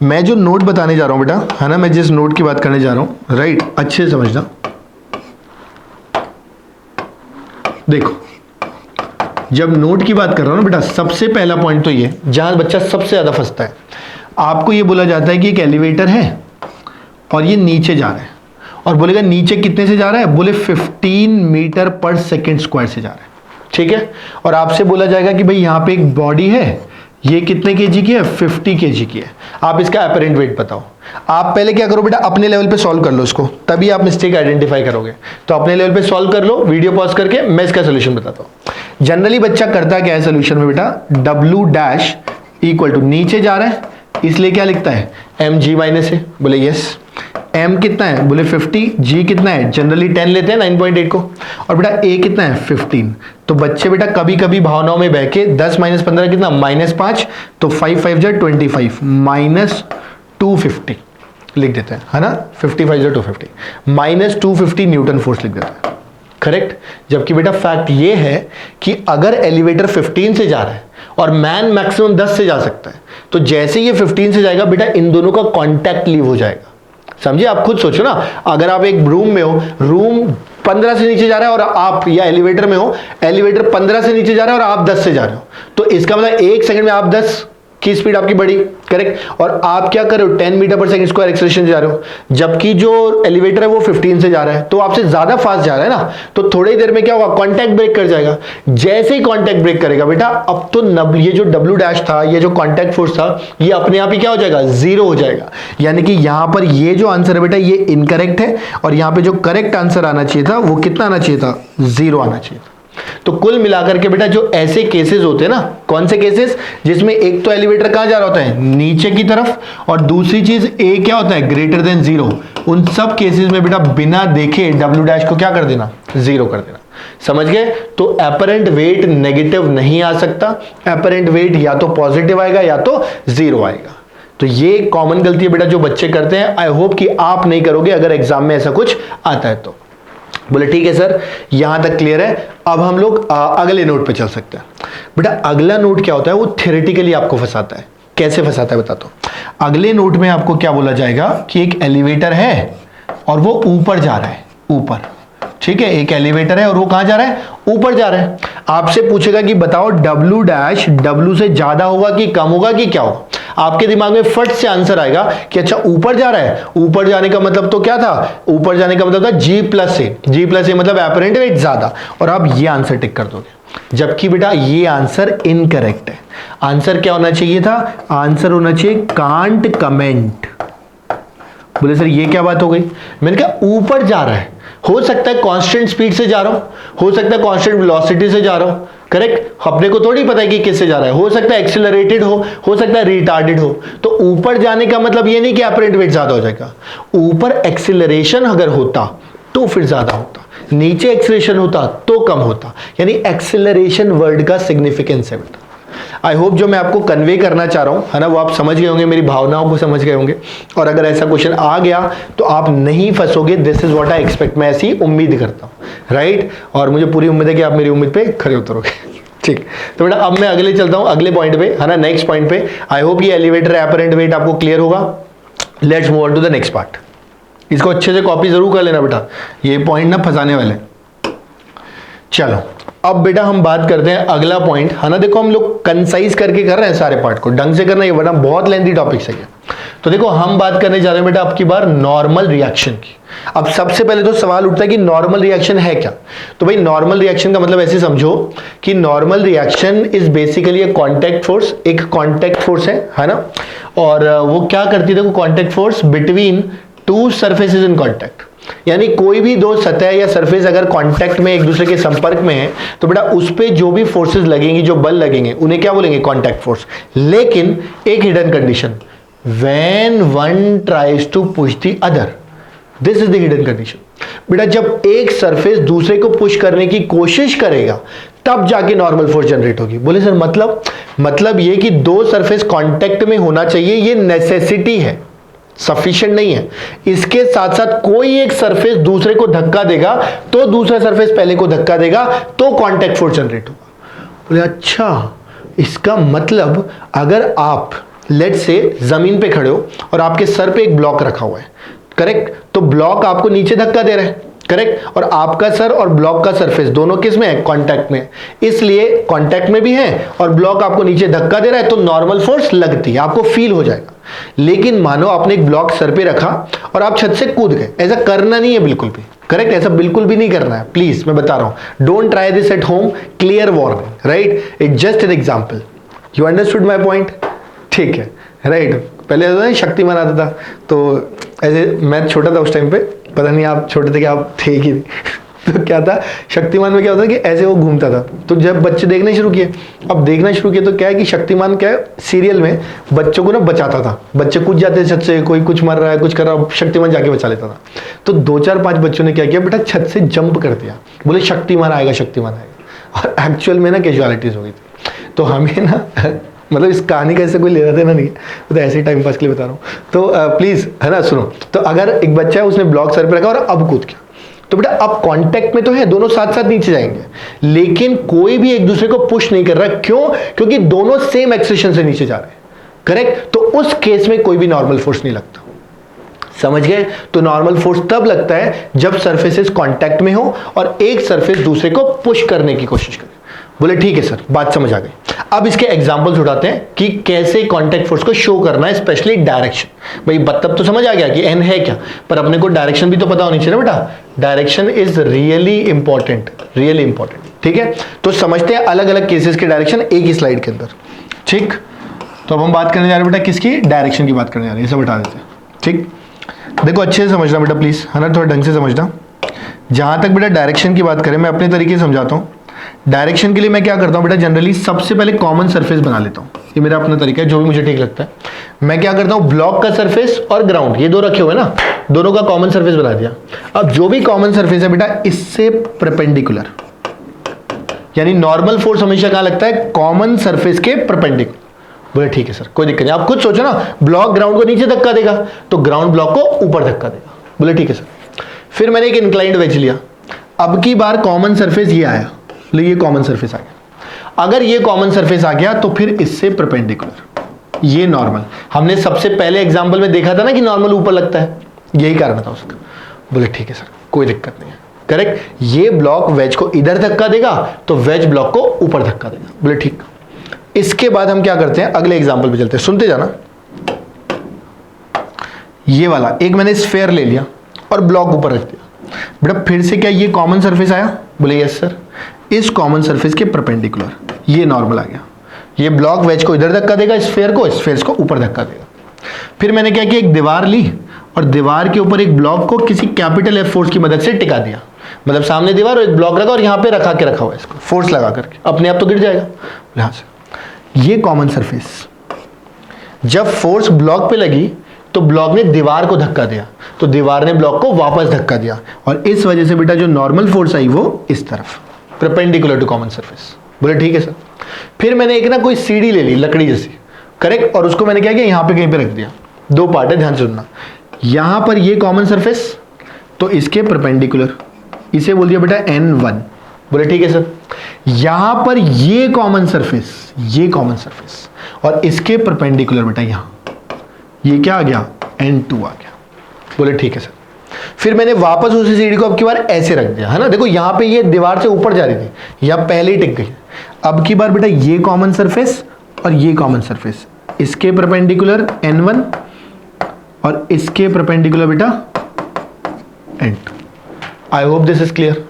मैं जो नोट बताने जा रहा हूं बेटा, है ना, मैं जिस नोट की बात करने जा रहा हूं, राइट, अच्छे से समझना। देखो जब नोट की बात कर रहा हूं ना बेटा, सबसे पहला पॉइंट तो ये जहां बच्चा सबसे ज्यादा फंसता है, आपको ये बोला जाता है कि एक एलिवेटर है और ये नीचे जा रहा है, और बोलेगा नीचे कितने से जा रहा है, बोले 15 मीटर पर सेकेंड स्क्वायर से जा रहा है, ठीक है। और आपसे बोला जाएगा कि भाई यहां पे एक बॉडी है, ये कितने केजी की है, 50 केजी की है। आप इसका एपरेंट वेट बताओ। आप पहले क्या करो बेटा, अपने लेवल पे सॉल्व कर लो इसको, तभी आप मिस्टेक आइडेंटिफाई करोगे। तो अपने लेवल पे सॉल्व कर लो, वीडियो पॉज करके, मैं इसका सोल्यूशन बताता हूं। जनरली बच्चा करता क्या है सोल्यूशन में बेटा, डब्ल्यू डैश इक्वल टू नीचे जा रहा है इसलिए क्या लिखता है, एम जी माइनस ए। बोले यस। m कितना है, बोले 50, g कितना है, जनरली 10 लेते हैं 9.8 को, और बेटा a कितना है 15। तो बच्चे बेटा कभी कभी भावनाओं में बह के 10 माइनस 15 कितना, -5, तो 5 5 जा 25, माइनस 250 लिख देते हैं, है ना, 55 जा 250, माइनस 250 न्यूटन फोर्स लिख देते हैं, करेक्ट। जबकि बेटा फैक्ट ये है कि अगर एलिवेटर 15 से जा रहा है और मैन मैक्सिमम 10 से जा सकता है, तो जैसे ये 15 से जाएगा बेटा इन दोनों का कॉन्टैक्ट लीव हो जाएगा। समझिए, आप खुद सोचो ना, अगर आप एक रूम में हो, रूम 15 से नीचे जा रहा है और आप, या एलिवेटर में हो, एलिवेटर 15 से नीचे जा रहा है और आप 10 से जा रहे हो, तो इसका मतलब 1 सेकंड में आप 10 की स्पीड आपकी बढ़ी, करेक्ट, और आप क्या कर रहे हो 10 मीटर पर सेकंड स्क्वायर एक्सेलरेशन जा रहे हो, जबकि जो एलिवेटर है वो 15 से जा रहा है, तो आपसे ज्यादा फास्ट जा रहा है ना, तो थोड़ी देर में क्या होगा, कांटेक्ट ब्रेक कर जाएगा। जैसे ही कांटेक्ट ब्रेक करेगा बेटा, अब तो ये जो डब्ल्यू डैश था, ये जो कांटेक्ट फोर्स था, ये अपने आप ही क्या हो जाएगा, जीरो हो जाएगा। यानी कि यहां पर ये जो आंसर है बेटा, ये इनकरेक्ट है, और यहां पे जो करेक्ट आंसर आना चाहिए था वो कितना आना चाहिए था, जीरो आना चाहिए था। तो कुल मिलाकर के बेटा जो ऐसे केसेस होते हैं ना, कौन से केसेस, जिसमें एक तो एलिवेटर कहां जा रहा होता है, नीचे की तरफ, और दूसरी चीज ए क्या होता है, ग्रेटर देन जीरो, उन सब केसेस में बेटा बिना देखे डब्ल्यू डैश को क्या कर देना, जीरो कर देना। समझ गए? तो एपरेंट वेट नेगेटिव नहीं आ सकता, एपरेंट वेट या तो पॉजिटिव आएगा या तो जीरो आएगा। तो ये कॉमन गलती है बेटा जो बच्चे करते हैं। आई होप कि आप नहीं करोगे अगर एग्जाम में ऐसा कुछ आता है तो। बोले ठीक है सर, यहां तक क्लियर है। अब हम लोग अगले नोट पे चल सकते हैं। बेटा अगला नोट क्या होता है, वो थ्योरेटिकली आपको फंसाता है। कैसे फंसाता है बताता हूं। अगले नोट में आपको क्या बोला जाएगा कि एक एलिवेटर है और वो ऊपर जा रहा है, ऊपर, ठीक है, एक एलिवेटर है और वो कहां जा रहा है, ऊपर जा रहा है। आपसे पूछेगा कि बताओ डब्ल्यू डैश डब्ल्यू से ज्यादा होगा कि कम होगा कि क्या होगा। आपके दिमाग में फट से आंसर आएगा कि अच्छा ऊपर जा रहा है, ऊपर जाने का मतलब तो क्या था, ऊपर जाने का मतलब था जी प्लस ए, जी प्लस ए मतलब एपरेंट वेट ज्यादा, और आप ये आंसर टिक कर दोगे। जबकि बेटा ये आंसर इनकरेक्ट है। आंसर क्या होना चाहिए था, आंसर होना चाहिए कांट कमेंट। बोले सर ये क्या बात हो गई, मैंने कहा ऊपर जा रहा है, हो सकता है कांस्टेंट स्पीड से जा रहा हूं, हो सकता है कांस्टेंट वेलोसिटी से जा रहा हूं, करेक्ट, अपने को थोड़ी पता है कि किससे जा रहा है, हो सकता है एक्सीलरेटेड हो सकता है रिटार्डेड हो। तो ऊपर जाने का मतलब ये नहीं कि एपरेंट वेट ज्यादा हो जाएगा। ऊपर एक्सीलरेशन अगर होता तो फिर ज्यादा होता, नीचे एक्सीलरेशन होता तो कम होता। यानी एक्सीलरेशन वर्ड का सिग्निफिकेंस है बेटा। आई होप जो मैं आपको कन्वे करना चाह रहा हूं है ना, वो आप समझ गए होंगे, मेरी भावनाओं को समझ गए होंगे। और अगर ऐसा क्वेश्चन आ गया तो आप नहीं फंसोगे। This is what I expect, मैं ऐसी उम्मीद करता हूं, राइट। और मुझे पूरी उम्मीद है कि आप मेरी उम्मीद पे खरे उतरोगे। ठीक, तो बेटा अब मैं अगले चलता हूं, अगले पॉइंट पे है ना, नेक्स्ट पॉइंट पे। आई होप ये एलिवेटर एपरेंट वेट आपको क्लियर होगा। Let's move on to the next part. इसको अच्छे से कॉपी जरूर कर लेना बेटा, ये पॉइंट ना फंसाने वाले। चलो अब बेटा हम बात करते हैं अगला पॉइंट, है ना। देखो हम लोग कंसाइज करके कर रहे हैं सारे पार्ट को, ढंग से करना, ये वरना बहुत लेंथी टॉपिक है। तो देखो हम बात करने जा रहे हैं बेटा अब की बार नॉर्मल रिएक्शन की। अब सबसे पहले तो सवाल उठता है कि नॉर्मल रिएक्शन है क्या। तो भाई नॉर्मल रिएक्शन का मतलब ऐसे समझो कि normal reaction is basically A contact force, एक कांटेक्ट फोर्स है ना। और वो क्या करती है, देखो contact force between two surfaces in contact. यानी कोई भी दो सतह या सरफेस अगर कांटेक्ट में एक दूसरे के संपर्क में है तो बेटा उस पे जो भी फोर्सेस लगेंगी, जो बल लगेंगे, उन्हें क्या बोलेंगे, कांटेक्ट फोर्स। लेकिन एक hidden condition, when one tries to push the other, this is the hidden condition. बेटा जब एक सरफेस दूसरे को पुश करने की कोशिश करेगा तब जाके नॉर्मल फोर्स जनरेट होगी। बोले सर मतलब ये कि दो सरफेस कांटेक्ट में होना चाहिए, ये नेसेसिटी है, सफिशिएंट नहीं है। इसके साथ साथ कोई एक सरफेस दूसरे को धक्का देगा तो दूसरा सरफेस पहले को धक्का देगा तो कांटेक्ट फोर्स जनरेट होगा। बोले अच्छा, इसका मतलब अगर आप लेट्स से जमीन पे खड़े हो और आपके सर पे एक ब्लॉक रखा हुआ है, करेक्ट, तो ब्लॉक आपको नीचे धक्का दे रहा है, करेक्ट, और आपका सर और ब्लॉक का सरफेस दोनों किस में है, कांटेक्ट में। इसलिए कांटेक्ट में भी है और ब्लॉक आपको नीचे धक्का दे रहा है तो नॉर्मल फोर्स लगती है, आपको फील हो जाएगा। लेकिन मानो आपने एक ब्लॉक सर पे रखा और आप छत से कूद गए, ऐसा करना नहीं है बिल्कुल भी, करेक्ट, ऐसा बिल्कुल भी नहीं करना है, प्लीज, मैं बता रहा हूं। Don't try this at home, clear warning, right. It's just an example, you understood my point, ठीक है, राइट। पहले शक्तिमान आता था तो ऐसे, मैं छोटा था उस टाइम पे, पता नहीं आप छोटे थे कि आप थे कि तो क्या था, शक्तिमान में क्या होता है कि ऐसे वो घूमता था। तो जब बच्चे देखने शुरू किए, अब देखना शुरू किए तो क्या है कि शक्तिमान क्या है, सीरियल में बच्चों को ना बचाता था, बच्चे कूद जाते थे छत से, कोई कुछ मर रहा है, कुछ कर रहा है, शक्तिमान जाके बचा लेता था। तो 2-4-5 बच्चों ने क्या किया बेटा, छत से जंप कर दिया, बोले शक्तिमान आएगा, शक्तिमान आएगा, और एक्चुअल में ना कैजुअलिटीज हो गई थी। तो हमें ना मतलब इस कहानी का ऐसे कोई लेना देना नहीं है, तो ऐसे ही टाइम पास के लिए बता रहा हूँ। तो प्लीज है ना सुनो। तो अगर एक बच्चा है उसने ब्लॉक सर पे रखा और अब कूद गया, तो बेटा अब कांटेक्ट में तो है, दोनों साथ साथ नीचे जाएंगे, लेकिन कोई भी एक दूसरे को पुश नहीं कर रहा। क्यों? क्योंकि दोनों सेम एक्सेलरेशन से नीचे जा रहे हैं, करेक्ट। तो उस केस में कोई भी नॉर्मल फोर्स नहीं लगता, समझ गए। तो नॉर्मल फोर्स तब लगता है जब सरफेसेस कांटेक्ट में हो और एक सरफेस दूसरे को पुश करने की कोशिश करे। बोले ठीक है सर, बात समझ आ गई। अब इसके एग्जांपल्स उठाते हैं कि कैसे कांटेक्ट फोर्स को शो करना है, स्पेशली डायरेक्शन। भाई मतलब तो समझ आ गया कि एन है क्या, पर अपने को डायरेक्शन भी तो पता होनी चाहिए ना बेटा। Direction is really important, really important. ठीक है, तो समझते हैं अलग अलग केसेस के डायरेक्शन एक ही स्लाइड के अंदर। ठीक, तो अब हम बात करने जा रहे हैं बेटा किसकी, डायरेक्शन की बात करने जा रहे हैं, ये सब बता देते हैं। ठीक, देखो अच्छे से समझना बेटा प्लीज, है ना, थोड़ा ढंग से समझना। जहां तक बेटा डायरेक्शन की बात करें, मैं अपने तरीके से समझाता हूँ। डायरेक्शन के लिए मैं क्या करता हूँ बेटा, जनरली सबसे पहले कॉमन सरफेस बना लेता हूँ। ये मेरा अपना तरीका है, जो भी मुझे ठीक लगता है। मैं क्या करता हूँ, ब्लॉक का सरफेस और ग्राउंड ये दो रखे हुए ना, दोनों का कॉमन सरफेस बना दिया। अब जो भी कॉमन सरफेस है बेटा, इससे परपेंडिकुलर, यानी नॉर्मल फोर्स हमेशा कहां लगता है, कॉमन सरफेस के परपेंडिकुलर। बोले ठीक है सर, कोई दिक्कत नहीं। आप खुद सोचो ना, ब्लॉक ग्राउंड को नीचे धक्का देगा तो ग्राउंड ब्लॉक को ऊपर धक्का देगा। बोले ठीक है सर। फिर मैंने एक इंक्लाइंड वेज लिया, अब की बार कॉमन सरफेस ये आया, ये कॉमन सरफेस आ गया। अगर ये कॉमन सरफेस आ गया तो फिर इससे परपेंडिकुलर, ये नॉर्मल। हमने सबसे पहले एग्जांपल में देखा था ना कि नॉर्मल ऊपर लगता है, यही कारण था उसका। बोले ठीक है सर, कोई दिक्कत नहीं है, करेक्ट। ये ब्लॉक वेज को इधर धक्का देगा तो वेज ब्लॉक को ऊपर धक्का देगा। बोले ठीक। इसके बाद हम क्या करते हैं, अगले एग्जांपल पे चलते हैं, सुनते जाना। ये वाला एक मैंने स्फेयर ले लिया और ब्लॉक ऊपर रख दिया। बेटा फिर से क्या ये कॉमन सरफेस आया, बोले यस सर। इस कॉमन सरफेस के परपेंडिकुलर ये नॉर्मल आ गया। ये ब्लॉक वेज को इधर धक्का देगा, स्फेयर को ऊपर धक्का देगा। फिर मैंने क्या किया, एक दीवार ली और दीवार के ऊपर एक ब्लॉक को किसी कैपिटल एफ फोर्स की मदद से टिका दिया। मतलब सामने दीवार और एक ब्लॉक रखा और यहां पे रखा हुआ है, इसको फोर्स लगा करके, अपने आप तो गिर जाएगा यहां से। ये कॉमन सरफेस, जब फोर्स ब्लॉक पे लगी तो ब्लॉक ने दीवार को धक्का दिया, तो दीवार ने ब्लॉक को वापस धक्का दिया, और इस वजह से बेटा जो नॉर्मल फोर्स आई वो इस तरफ, परपेंडिकुलर टू कॉमन सरफेस। बोले ठीक है सर। फिर मैंने एक ना कोई सीढ़ी ले ली लकड़ी जैसी, करेक्ट, और उसको मैंने क्या किया, यहां पे कहीं पे रख दिया। दो पार्ट है, ध्यान से सुनना। यहां पर ये कॉमन सरफेस, तो इसके परपेंडिकुलर, इसे बोल दिया बेटा N1। बोले ठीक है सर। यहां पर ये कॉमन सरफेस, और इसके परपेंडिकुलर बेटा यहां, ये क्या आ गया, N2 आ गया। बोले ठीक है सर। फिर मैंने वापस उसी सीढ़ी को अब की बार ऐसे रख दिया, है ना। देखो यहां पे ये दीवार से ऊपर जा रही थी, या पहले ही टिक गई। अब की बार बेटा ये कॉमन सरफेस और ये कॉमन सरफेस, इसके परपेंडिकुलर N1 और इसके परपेंडिकुलर बेटा N2। I hope this is clear.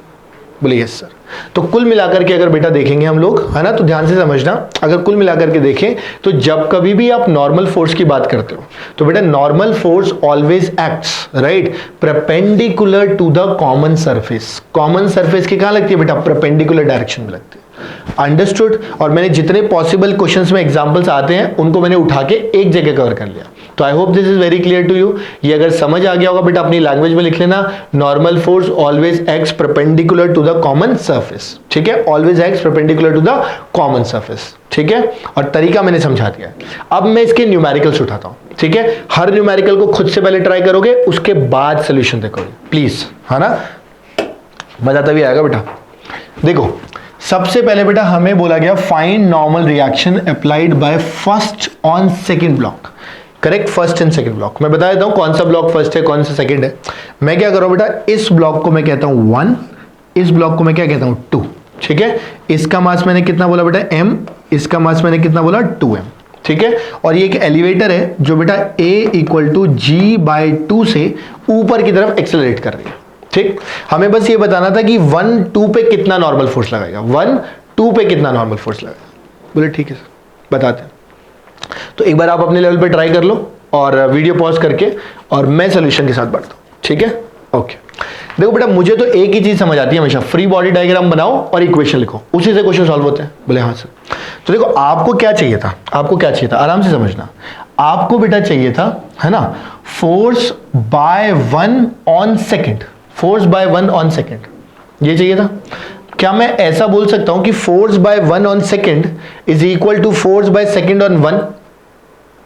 बोले यस सर। तो कुल मिलाकर के अगर बेटा देखेंगे हम लोग, है ना, तो ध्यान से समझना, अगर कुल मिलाकर के देखें तो जब कभी भी आप नॉर्मल फोर्स की बात करते हो तो बेटा normal force always acts right perpendicular to the common surface. Common surface की कहां लगती है बेटा, परपेंडिकुलर डायरेक्शन में लगती है। अंडरस्टूड। और मैंने जितने पॉसिबल क्वेश्चंस में एग्जांपल्स आते हैं उनको मैंने उठा के एक जगह कवर कर लिया। तो I hope this is very clear to you. ये अगर समझ आ गया होगा बेटा अपनी लैंग्वेज में लिख लेना, normal force always acts perpendicular to the common surface. ठीक है, always acts perpendicular to the common surface. ठीक है, और तरीका मैंने समझा दिया। अब मैं इसके न्यूमेरिकल्स उठाता हूं। ठीक है, हर न्यूमेरिकल को खुद से पहले ट्राई करोगे, उसके बाद सोल्यूशन देखोगे प्लीज, है ना, मजा तभी आएगा बेटा। देखो सबसे पहले बेटा हमें बोला गया find normal reaction applied by first on second block. Correct, first and second block. मैं बता देता हूं कौन सा ब्लॉक फर्स्ट है कौन सा सेकंड है। मैं क्या करूं बेटा, इस ब्लॉक को मैं कहता हूं 1, इस ब्लॉक को मैं क्या कहता हूं 2। ठीक है, इसका मास मैंने कितना बोला बेटा m, इसका मास मैंने कितना बोला 2m। ठीक है, और ये एक एलिवेटर है जो बेटा a = g/2 से ऊपर की तरफ एक्सेलरेट कर रही है। ठीक, हमें बस ये बताना था कि 1, 2 पे कितना नॉर्मल फोर्स लगाएगा, 1, 2 पे कितना नॉर्मल फोर्स लगाएगा। बोले ठीक है सर, बताते हैं। तो एक बार आप अपने लेवल पे ट्राई कर लो और वीडियो पॉज करके, और मैं सोल्यूशन के साथ बढ़ता हूं। ठीक है, ओके। देखो बेटा मुझे तो एक ही चीज समझ आती है हमेशा, फ्री बॉडी डायग्राम बनाओ और इक्वेशन लिखो, उसी से क्वेश्चन सॉल्व होते हैं। बोले हाँ सर। तो देखो आपको क्या चाहिए था, आपको क्या चाहिए था, आराम से समझना। आपको बेटा चाहिए था, है ना, force by 1 on second, force by 1 on second, ये चाहिए था। क्या मैं ऐसा बोल सकता हूं कि force by 1 on second is equal to force by second on 1?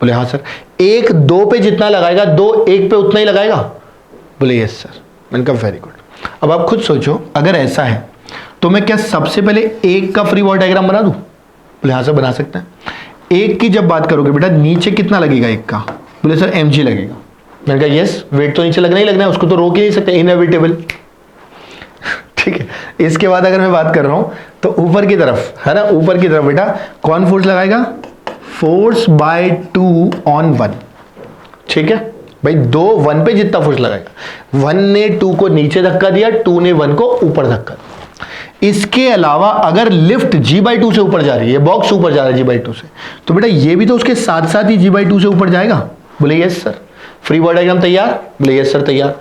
बोले हाँ सर। 1 2 पे जितना लगाएगा 2 1 पे उतना ही लगाएगा? बोले यस सर। मैंने कहा वेरी गुड। अब आप खुद सोचो, अगर ऐसा है तो मैं क्या सबसे पहले 1 का फ्री बॉडी डायग्राम बना दूं? बोले हाँ सर बना सकते हैं। 1 की जब बात करोगे बेटा नीचे कितना लगेगा 1 का? बोले सर mg लगेगा। मैंने कहा यस, वेट तो नीचे लगना ही लगना है, उसको तो रोक ही नहीं सकते, इनएविटेबल। ठीक है, इसके बाद अगर मैं बात कर रहा हूं तो ऊपर की तरफ है ना, ऊपर की तरफ बेटा कौन फोर्स लगाएगा, फोर्स बाय 2 ऑन 1, ठीक है भाई, 2 1 पे जितना फोर्स लगाएगा, 1 ने 2 को नीचे धक्का दिया, 2 ने 1 को ऊपर धक्का दिया। इसके अलावा अगर लिफ्ट g/2 से ऊपर जा रही है, बॉक्स ऊपर जा रहा है g/2 से, तो बेटा ये भी तो उसके साथ साथ ही g/2 से ऊपर जाएगा। बोले yes sir. Free body diagram तैयार, बोले यस सर तैयार।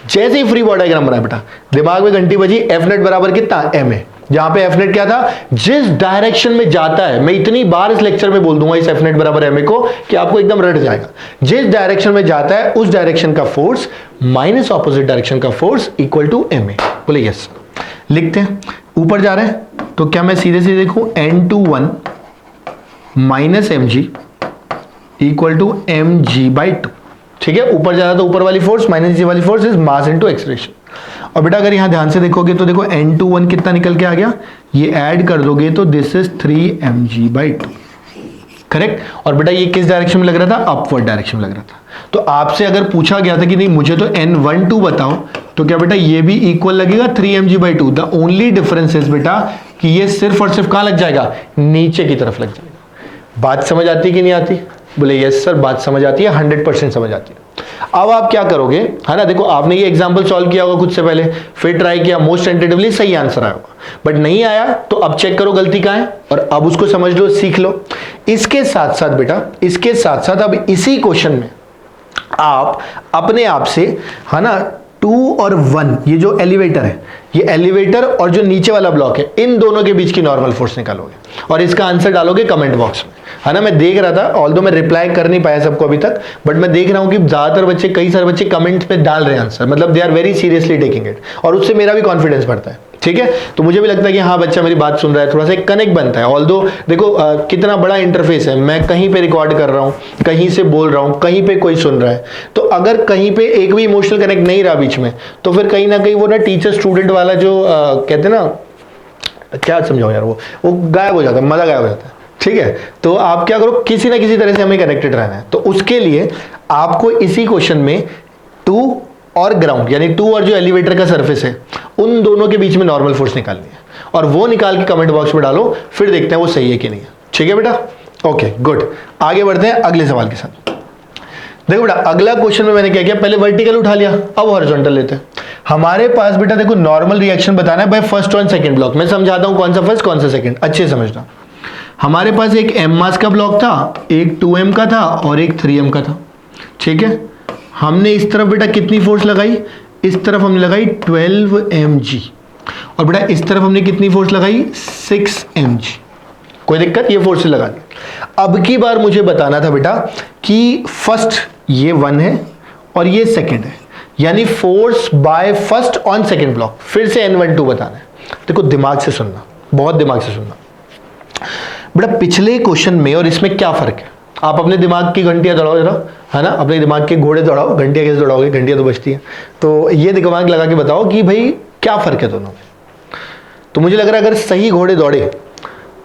जैसे ही फ्री बॉडी डायग्राम बना बेटा, दिमाग में घंटी बजी, एफ नेट बराबर कितना, m है, जहां पे एफ नेट क्या था, जिस डायरेक्शन में जाता है, मैं इतनी बार इस लेक्चर में बोल दूंगा इस एफ नेट बराबर एम ए को कि आपको एकदम रट जाएगा, जिस डायरेक्शन में जाता है उस डायरेक्शन का फोर्स माइनस ऑपोजिट डायरेक्शन का force equal to M a. बोले यस। लिखते हैं, ऊपर जा रहे हैं तो क्या मैं सीधे सीधे देखूं, n21 minus m g equal to m g by 2, ठीक है, ऊपर जा रहा तो ऊपर वाली फोर्स माइनस जी वाली force is mass into acceleration. और बेटा अगर यहां ध्यान से देखोगे तो देखो n21 कितना निकल के आ गया, ये ऐड कर दोगे तो दिस इज 3 mg/2, करेक्ट। और बेटा ये किस डायरेक्शन में लग रहा था, अपवर्ड डायरेक्शन में लग रहा था। तो आपसे अगर पूछा गया था कि नहीं मुझे तो n12 बताओ, तो क्या बेटा ये भी इक्वल लगेगा 3 mg/2। The only difference is बेटा कि ये सिर्फ और सिर्फ कहां लग जाएगा, नीचे की तरफ लग जाएगा। बात समझ आती है कि नहीं आती, बोले यस सर बात समझ आती है, 100% समझ आती है। अब आप क्या करोगे, है ना, देखो आपने ये एग्जांपल सॉल्व किया होगा खुद से पहले, फिर ट्राई किया, मोस्ट टेंटेटिवली सही आंसर आया होगा, बट नहीं आया तो अब चेक करो गलती कहां है और अब उसको समझ लो, सीख लो। इसके साथ साथ बेटा, इसके साथ साथ अब इसी क्वेश्चन में आप अपने आप से, है ना, 2 और 1, ये जो एलिवेटर है, ये एलिवेटर और जो नीचे वाला ब्लॉक है, इन दोनों के बीच की नॉर्मल फोर्स निकालोगे और इसका आंसर डालोगे कमेंट बॉक्स में, है ना। मैं देख रहा था, ऑल्दो मैं रिप्लाई कर नहीं पाया सबको अभी तक, बट मैं देख रहा हूं कि ज्यादातर बच्चे, कई सारे बच्चे कमेंट्स में डाल रहे हैं आंसर, मतलब they are very seriously taking it, और उससे मेरा भी कॉन्फिडेंस बढ़ता है, ठीक है। तो मुझे भी लगता है कि हाँ बच्चा मेरी बात सुन रहा है, थोड़ा सा एक कनेक्ट बनता है। ऑल्दो देखो कितना बड़ा इंटरफेस है, मैं कहीं पे रिकॉर्ड कर रहा हूँ, कहीं से बोल रहा हूँ, कहीं पे कोई सुन रहा है, तो अगर कहीं पे एक भी इमोशनल कनेक्ट नहीं रहा बीच में, तो फिर कहीं ना कहीं वो ना टीचर स्टूडेंट वाला जो कहते हैं ना, क्या समझाओ यार, वो गायब हो जाता है, मजा गायब हो जाता है, ठीक है। तो आप क्या करो, किसी ना किसी तरह से हमें कनेक्टेड रहना है, तो उसके लिए आपको इसी क्वेश्चन में 2 और ग्राउंड, यानी 2 और जो एलिवेटर का सरफेस है, उन दोनों के बीच में नॉर्मल फोर्स निकालनी है, और वो निकाल के कमेंट बॉक्स में डालो, फिर देखते हैं वो सही है कि नहीं है, ठीक है बेटा। ओके गुड, आगे बढ़ते हैं अगले सवाल के साथ। देखो बेटा अगला क्वेश्चन में मैंने क्या किया, पहले वर्टिकल उठा लिया, अब हॉरिजॉन्टल लेते हैं। हमारे पास बेटा देखो नॉर्मल रिएक्शन बताना है बाय फर्स्ट और सेकंड ब्लॉक। मैं समझाता हूं कौन सा फर्स्ट कौन सा सेकंड, अच्छे समझना। हमारे पास एक m मास का ब्लॉक था, एक 2m का था और एक 3m का था, ठीक है। हमने इस तरफ बेटा कितनी फोर्स लगाई, इस तरफ हमने लगाई 12 mg, और बेटा इस तरफ हमने कितनी फोर्स लगाई, 6 mg। कोई दिक्कत, ये फोर्स लगा दी। अब की बार मुझे बताना था बेटा कि फर्स्ट ये 1 है और ये सेकंड है, यानी force by first on second block. फिर से n12 बताना है। देखो दिमाग से सुनना, बहुत दिमाग से सुनना बेटा। पिछले क्वेश्चन में और इसमें क्या फर्क है, आप अपने दिमाग की घंटियां दौड़ाओ जरा, है ना, अपने दिमाग के घोड़े दौड़ाओ। घंटियां कैसे दौड़ाओगे, घंटियां तो बजती हैं, तो ये दिमाग लगा के बताओ कि भाई क्या फर्क है दोनों में। तो मुझे लग रहा है अगर सही घोड़े दौड़े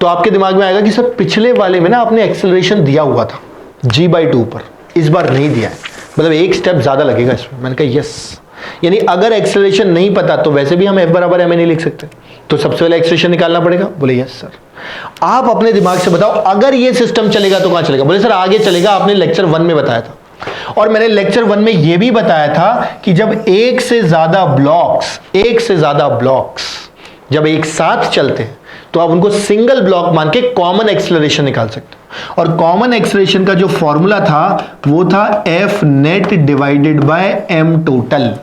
तो आपके दिमाग में आएगा कि सर पिछले वाले में ना आपने एक्सेलरेशन दिया हुआ था g/2 पर, इस बार नहीं दिया है, मतलब एक स्टेप ज्यादा लगेगा इसमें। मैंने कहा यस, यानी अगर एक्सेलरेशन नहीं पता तो वैसे भी हम F बराबर m नहीं लिख सकते, तो सबसे पहले एक्सेलरेशन निकालना पड़ेगा। बोले यस सर। आप अपने दिमाग से बताओ अगर ये सिस्टम चलेगा तो कहां चलेगा। बोले सर आगे चलेगा, आपने लेक्चर 1 में बताया था, और मैंने लेक्चर 1 में यह भी बताया था कि जब एक से ज्यादा ब्लॉक्स जब एक साथ चलते हैं तो आप उनको सिंगल ब्लॉक मान के कॉमन एक्सेलरेशन निकाल सकते हो। और कॉमन एक्सेलरेशन का जो फॉर्मूला था वो था F net divided by M total,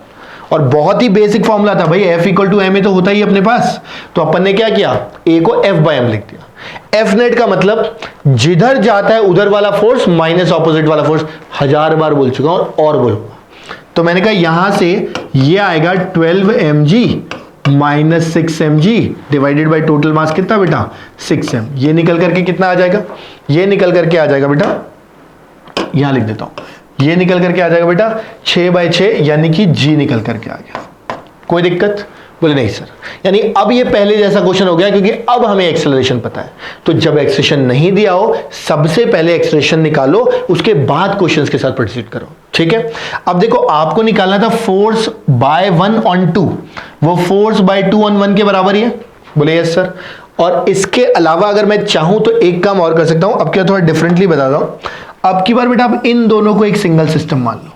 और बहुत ही बेसिक फॉर्मूला था भाई, F इक्वल टू M तो होता ही अपने पास। तो अपन ने क्या किया, A को F बाय M लिख दिया। F नेट का मतलब जिधर जाता है उधर वाला फोर्स माइनस ऑपोजिट वाला फोर्स, 1000 बार बोल चुका हूं और बोलूंगा। तो मैंने कहा यहां से ये आएगा 12 mg minus 6 mg divided by total mass कितना बेटा 6m। ये निकल करके कितना आ जाएगा, ये निकल करके आ जाएगा बेटा, यहां लिख देता हूं, ये निकल करके आ जाएगा बेटा 6/6, यानी कि g निकल करके आ गया। कोई दिक्कत, बोले नहीं सर। यानी अब ये पहले जैसा क्वेश्चन हो गया, क्योंकि अब हमें एक्सेलरेशन पता है। तो जब एक्सेलरेशन नहीं दिया हो सबसे पहले एक्सेलरेशन निकालो, उसके बाद क्वेश्चंस के साथ प्रोसीड करो। ठीक है। अब देखो आपको निकालना था फोर्स बाय 1 ऑन 2, वो फोर्स बाय 2 ऑन 1 के बराबर ही है। बोले यस सर। और इसके अलावा अगर मैं चाहूं तो एक काम और कर सकता हूं, अब क्या थोड़ा डिफरेंटली बताता हूं। अब की बार बेटा आप इन दोनों को एक सिंगल सिस्टम मान लो,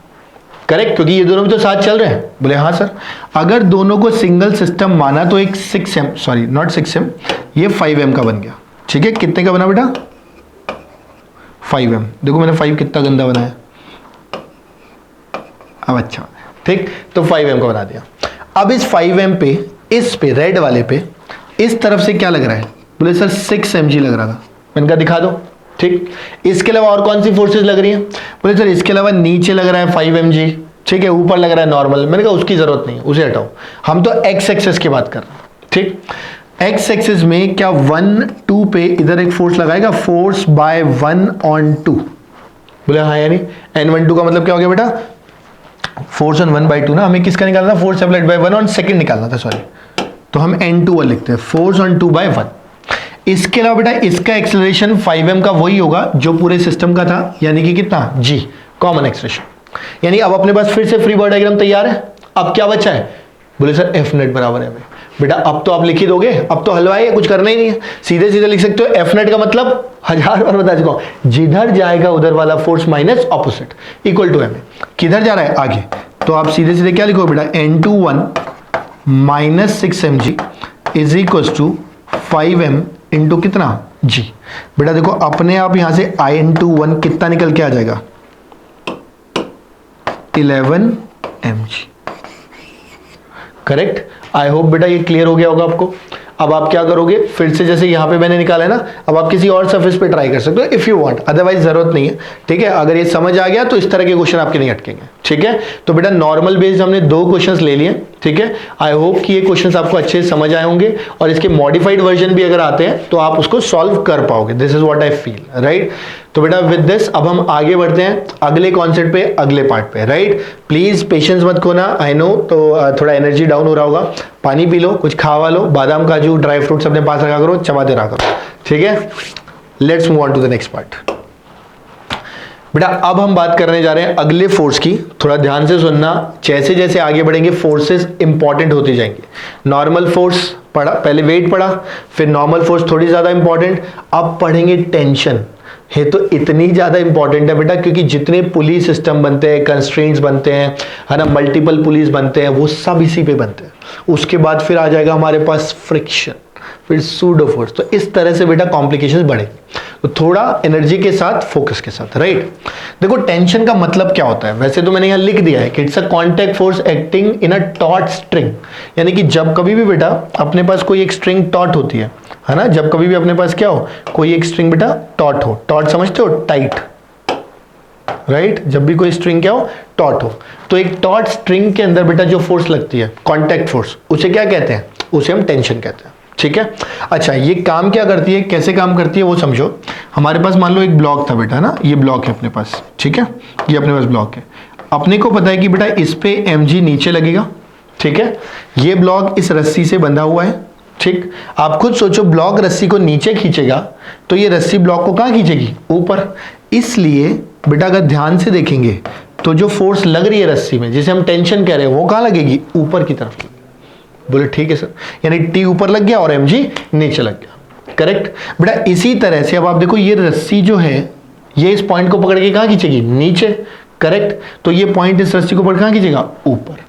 करेक्ट, क्योंकि ये दोनों भी तो साथ चल रहे हैं। बोले हाँ सर। अगर दोनों को सिंगल सिस्टम माना तो एक 6m, सॉरी नॉट 6m, ये 5m का बन गया। ठीक है, कितने का बना बेटा? 5m। देखो मैंने 5 कितना गंदा बनाया। अब अच्छा, ठीक, तो 5m का बना दिया। अब इस 5m पे, इस पे रेड वाले पे इस तरफ से क्या लग रहा है? बोले सर 6mg लग रहा था। मैंने कहा दिखा दो। ठीक, इसके अलावा और कौन सी फोर्सेस लग रही हैं? बोले सर इसके अलावा नीचे लग रहा है 5mg, ठीक है, ऊपर लग रहा है नॉर्मल। मैंने कहा उसकी जरूरत नहीं है, उसे हटाओ, हम तो एक्स एक्सेस की बात कर रहे हैं। ठीक, एक्स एक्सेस में क्या 1 2 पे इधर एक फोर्स लगाएगा, फोर्स बाय 1 ऑन 2। बोले हाँ यानी n12 का मतलब क्या हो गया बेटा? फोर्स ऑन 1 बाय 2 ना, हमें किसका निकालना था? Force applied bye 1 on second निकालना था, सॉरी, तो हम n2 लिखते हैं, फोर्स ऑन 2 बाय 1। इसके अलावा बेटा इसका एक्सेलरेशन 5m का वही होगा जो पूरे सिस्टम का था, यानी कि कितना? g, common acceleration. यानी अब अपने पास फिर से फ्री बॉडी डायग्राम तैयार है। अब क्या बचा है? बोले सर F नेट बराबर है। बेटा अब तो आप लिख ही दोगे, अब तो हलवाई है, कुछ करना ही नहीं है, सीधे सीधे लिख सकते हो। F नेट का मतलब 1000 बार बता चुका हूं, जिधर जाएगा उधर वाला force minus opposite equal to m। किधर जा रहा है? आगे। तो आप सीधे सीधे क्या लिखो बेटा? n21 minus 6mg is equal to 5m into कितना? g। बेटा देखो अपने आप यहां से in21 कितना निकल के आ जाएगा? 11mg। करेक्ट। आई होप बेटा ये क्लियर हो गया होगा आपको। अब आप क्या करोगे, फिर से जैसे यहां पे मैंने निकाला है ना, अब आप किसी और सरफेस पे ट्राई कर सकते हो इफ यू वांट, अदरवाइज जरूरत नहीं है। ठीक है, अगर ये समझ आ गया तो इस तरह के क्वेश्चन आपके नहीं अटकेंगे। ठीक है, तो बेटा नॉर्मल बेस्ड हमने 2 क्वेश्चंस ले लिए। ठीक है, आई होप कि ये क्वेश्चंस आपको अच्छे से समझ आए होंगे और इसके मॉडिफाइड वर्जन भी अगर आते हैं तो आप उसको सॉल्व कर पाओगे। This is what I feel, right. तो बेटा विद दिस अब हम आगे बढ़ते हैं अगले कॉन्सेप्ट पे, अगले पार्ट पे, राइट। प्लीज पेशेंस मत खोना, आई नो तो थोड़ा एनर्जी डाउन हो रहा होगा, पानी पी लो, कुछ खावा लो, बादाम काजू ड्राई फ्रूट्स अपने पास रखा करो, चबाते रहा करो। ठीक है, let's move on to the next part. बेटा अब हम बात करने जा रहे हैं अगले फोर्स की, थोड़ा ध्यान से सुनना। जैसे जैसे आगे बढ़ेंगे फोर्सेस इंपॉर्टेंट होते जाएंगे। नॉर्मल फोर्स पढ़ा, पहले वेट पढ़ा, फिर नॉर्मल फोर्स थोड़ी ज्यादा इंपॉर्टेंट, अब पढ़ेंगे टेंशन। ये तो इतनी ज्यादा इंपॉर्टेंट है बेटा, क्योंकि जितने पुलिस सिस्टम बनते हैं, कंस्ट्रेंट्स बनते हैं, है ना, मल्टीपल पुलिस बनते हैं, वो सब इसी पे बनते हैं। उसके बाद फिर आ जाएगा हमारे पास फ्रिक्शन, फिर सूडो फोर्स। तो इस तरह से बेटा कॉम्प्लिकेशंस बढ़ेगी, तो थोड़ा एनर्जी के साथ, फोकस के साथ, राइट। देखो टेंशन का मतलब क्या होता है, वैसे तो मैंने यहां लिख दिया है कि it's a contact force acting in a taught string. यानी कि जब कभी भी बेटा अपने पास कोई एक स्ट्रिंग टॉट होती है ना, जब कभी भी अपने पास क्या हो, कोई एक स्ट्रिंग बेटा टॉट हो, टॉट समझते हो, टाइट, राइट। जब भी कोई स्ट्रिंग क्या हो, टॉट हो, तो एक टॉट स्ट्रिंग के अंदर बेटा जो फोर्स लगती है, कॉन्टैक्ट फोर्स, उसे क्या कहते हैं? उसे हम टेंशन कहते हैं। ठीक है, अच्छा ये काम क्या करती है, कैसे काम करती है वो समझो। हमारे पास मान लो एक ब्लॉक था बेटा ना, ये ब्लॉक है अपने पास, ठीक है, ये अपने पास ब्लॉक है। अपने को पता है कि बेटा इस पे mg नीचे लगेगा। ठीक है, ये ब्लॉक इस रस्सी से बंधा हुआ है। ठीक, आप खुद सोचो, ब्लॉक रस्सी को नीचे खींचेगा तो ये रस्सी ब्लॉक को कहां खींचेगी? ऊपर। इसलिए बेटा अगर ध्यान से देखेंगे तो जो फोर्स लग रही है रस्सी में, जिसे हम टेंशन कह रहे हैं, वो कहां लगेगी? ऊपर की तरफ। बोले ठीक है सर, यानी T ऊपर लग गया और mg नीचे लग गया। करेक्ट बेटा, इसी तरह से अब आप देखो ये रस्सी जो है, ये इस पॉइंट को पकड़ के कहां खींचेगी? नीचे। करेक्ट, तो ये पॉइंट इस रस्सी को पकड़ कहां खींचेगा? ऊपर।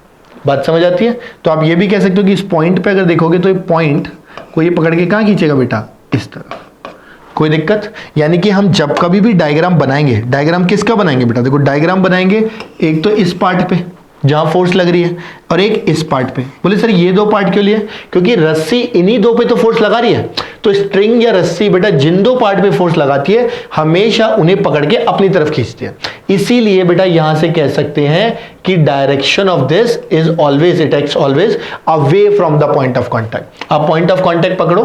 बात समझ आती है? तो आप ये भी कह सकते हो कि इस पॉइंट पे अगर देखोगे तो ये पॉइंट को ये पकड़ के कहां खींचेगा बेटा? इस तरफ। कोई दिक्कत? यानी कि हम जब कभी भी डायग्राम बनाएंगे, डायग्राम किसका बनाएंगे बेटा? देखो डायग्राम बनाएंगे एक तो इस पार्ट पे जहां फोर्स लग रही है, और एक इस पार्ट पे। बोले सर ये 2 पार्ट क्यों लिए? क्योंकि रस्सी इन्हीं 2 पे तो फोर्स लगा रही है। तो स्ट्रिंग या रस्सी बेटा जिन 2 पार्ट पे फोर्स लगाती है, हमेशा उन्हें पकड़ के अपनी तरफ खींचती है। इसीलिए बेटा यहां से कह सकते हैं कि direction of this is always, it acts always away from the point of contact. आप पॉइंट ऑफ कॉन्टैक्ट पकड़ो,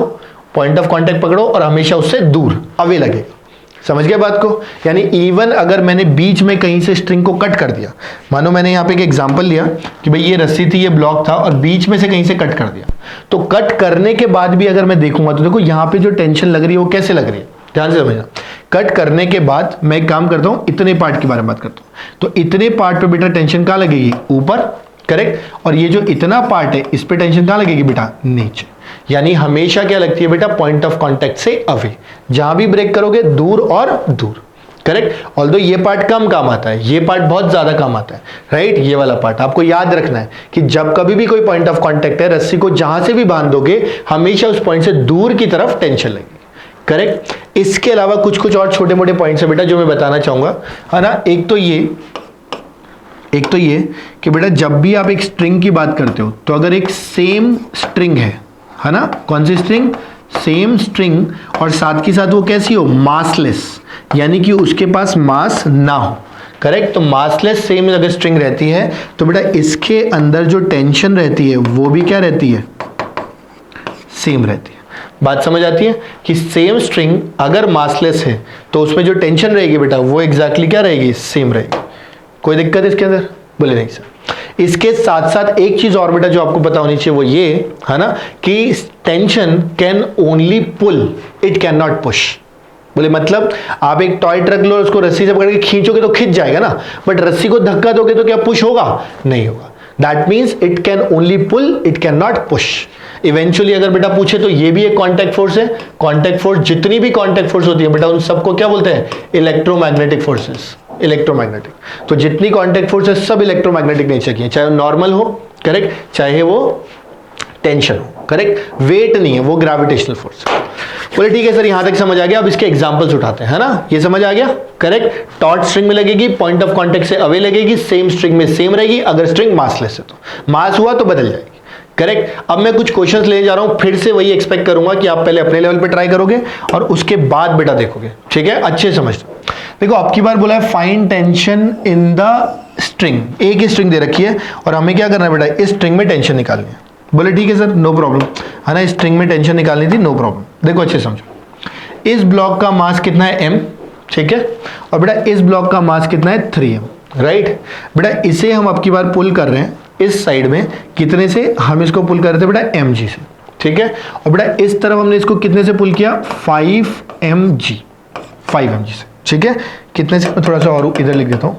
पॉइंट ऑफ कॉन्टैक्ट पकड़ो और हमेशा उससे दूर, अवे लगेगा। समझ गए बात को? यानी इवन अगर मैंने बीच में कहीं से स्ट्रिंग को कट कर दिया, मानो मैंने यहाँ पे एक एग्जांपल लिया कि भाई ये रस्सी थी, ये ब्लॉक था, और बीच में से कहीं से कट कर दिया, तो कट करने के बाद भी अगर मैं देखूंगा तो देखो यहाँ पे जो टेंशन लग रही है वो कैसे लग रही है, ध्यान से समझना। कट करने के बाद मैं एक काम करता हूं, इतने पार्ट के बारे में बात करता हूं। तो इतने पार्ट पे बेटा टेंशन कहां लगेगी? ऊपर, करेक्ट। और ये जो इतना पार्ट है इस पे टेंशन कहां लगेगी बेटा? नीचे। यानी हमेशा क्या लगती है बेटा? पॉइंट ऑफ कांटेक्ट से अवे। जहां भी ब्रेक करोगे दूर और दूर, करेक्ट। ऑल्दो ये पार्ट कम काम आता है, ये पार्ट बहुत ज्यादा काम आता है, राइट। ये वाला पार्ट आपको याद रखना है कि जब कभी भी कोई पॉइंट ऑफ कांटेक्ट है, रस्सी को जहां से भी बांध दोगे हमेशा उस पॉइंट से दूर की तरफ टेंशन लगेगी, करेक्ट। इसके अलावा कुछ कुछ और छोटे मोटे पॉइंट्स है बेटा जो मैं बताना चाहूंगा, है ना। एक तो ये कि बेटा जब भी आप एक स्ट्रिंग की बात करते हो तो अगर एक सेम स्ट्रिंग है ना, कौन सी स्ट्रिंग? सेम स्ट्रिंग, और साथ के साथ वो कैसी हो? मासलेस, यानी कि उसके पास मास ना हो, करेक्ट। तो मासलेस सेम अगर स्ट्रिंग रहती है तो बेटा इसके अंदर जो टेंशन रहती है वो भी क्या रहती है? सेम रहती है। बात समझ आती है कि सेम स्ट्रिंग अगर मासलेस है तो उसमें जो टेंशन रहेगी बेटा वो एग्जैक्टली क्या रहेगी? सेम रहेगी। कोई दिक्कत इसके अंदर? बोले नहीं सर। इसके साथ साथ एक चीज और बेटा जो आपको पता होनी चाहिए वो ये है ना कि tension can only pull, it can not push. बोले मतलब आप एक टॉय ट्रक लो, उसको रस्सी से पकड़ के खींचोगे तो खींच जाएगा ना, बट रस्सी को धक्का दोगे तो क्या पुश होगा? नहीं होगा। That means it can only pull, it can not push. Eventually अगर बेटा पूछे तो ये भी एक कांटेक्ट फोर्स है। कांटेक्ट फोर्स, जितनी भी कांटेक्ट फोर्स होती है बेटा उन सबको क्या बोलते हैं? Electromagnetic forces. इलेक्ट्रोमैग्नेटिक, तो जितनी कांटेक्ट फोर्स है सब इलेक्ट्रोमैग्नेटिक नेचर की है, चाहे वो नॉर्मल हो, करेक्ट, चाहे वो टेंशन हो, करेक्ट। वेट नहीं है, वो ग्रेविटेशनल फोर्स है। बोले ठीक है सर, यहां तक समझ आ गया। अब इसके एग्जांपल्स उठाते हैं, है ना। ये समझ आ गया, करेक्ट। टॉर्च स्ट्रिंग में लगेगी, पॉइंट ऑफ कांटेक्ट से अवे लगेगी, सेम स्ट्रिंग में सेम रहेगी। अगर स्ट्रिंग मासलेस है तो मास हुआ तो बदल जाएगी, करेक्ट। अब मैं कुछ क्वेश्चंस लेने जा रहा हूं, फिर से वही एक्सपेक्ट करूंगा कि आप पहले अपने लेवल पे ट्राई करोगे और उसके बाद बेटा देखोगे, ठीक है। अच्छे समझो। देखो आपकी बार बोला है find tension in the string. एक ही स्ट्रिंग दे रखी है और हमें क्या करना है बेटा? इस स्ट्रिंग में टेंशन निकालनी है। बोले ठीक है सर, नो प्रॉब्लम, है ना। इस स्ट्रिंग में टेंशन निकालनी थी, नो प्रॉब्लम। देखो अच्छे समझो, इस ब्लॉक का मास कितना है? m, ठीक है। और बेटा इस ब्लॉक का मास कितना है? 3m, right. बेटा इसे हम आपकी बार पुल कर रहे हैं इस साइड में, कितने से? हम इसको पुल कर रहे थे बेटा mg से, ठीक है। और बेटा इस तरफ हमने इसको कितने से पुल किया? 5mg से, ठीक है। कितने से? मैं थोड़ा सा और इधर लिख देता हूं,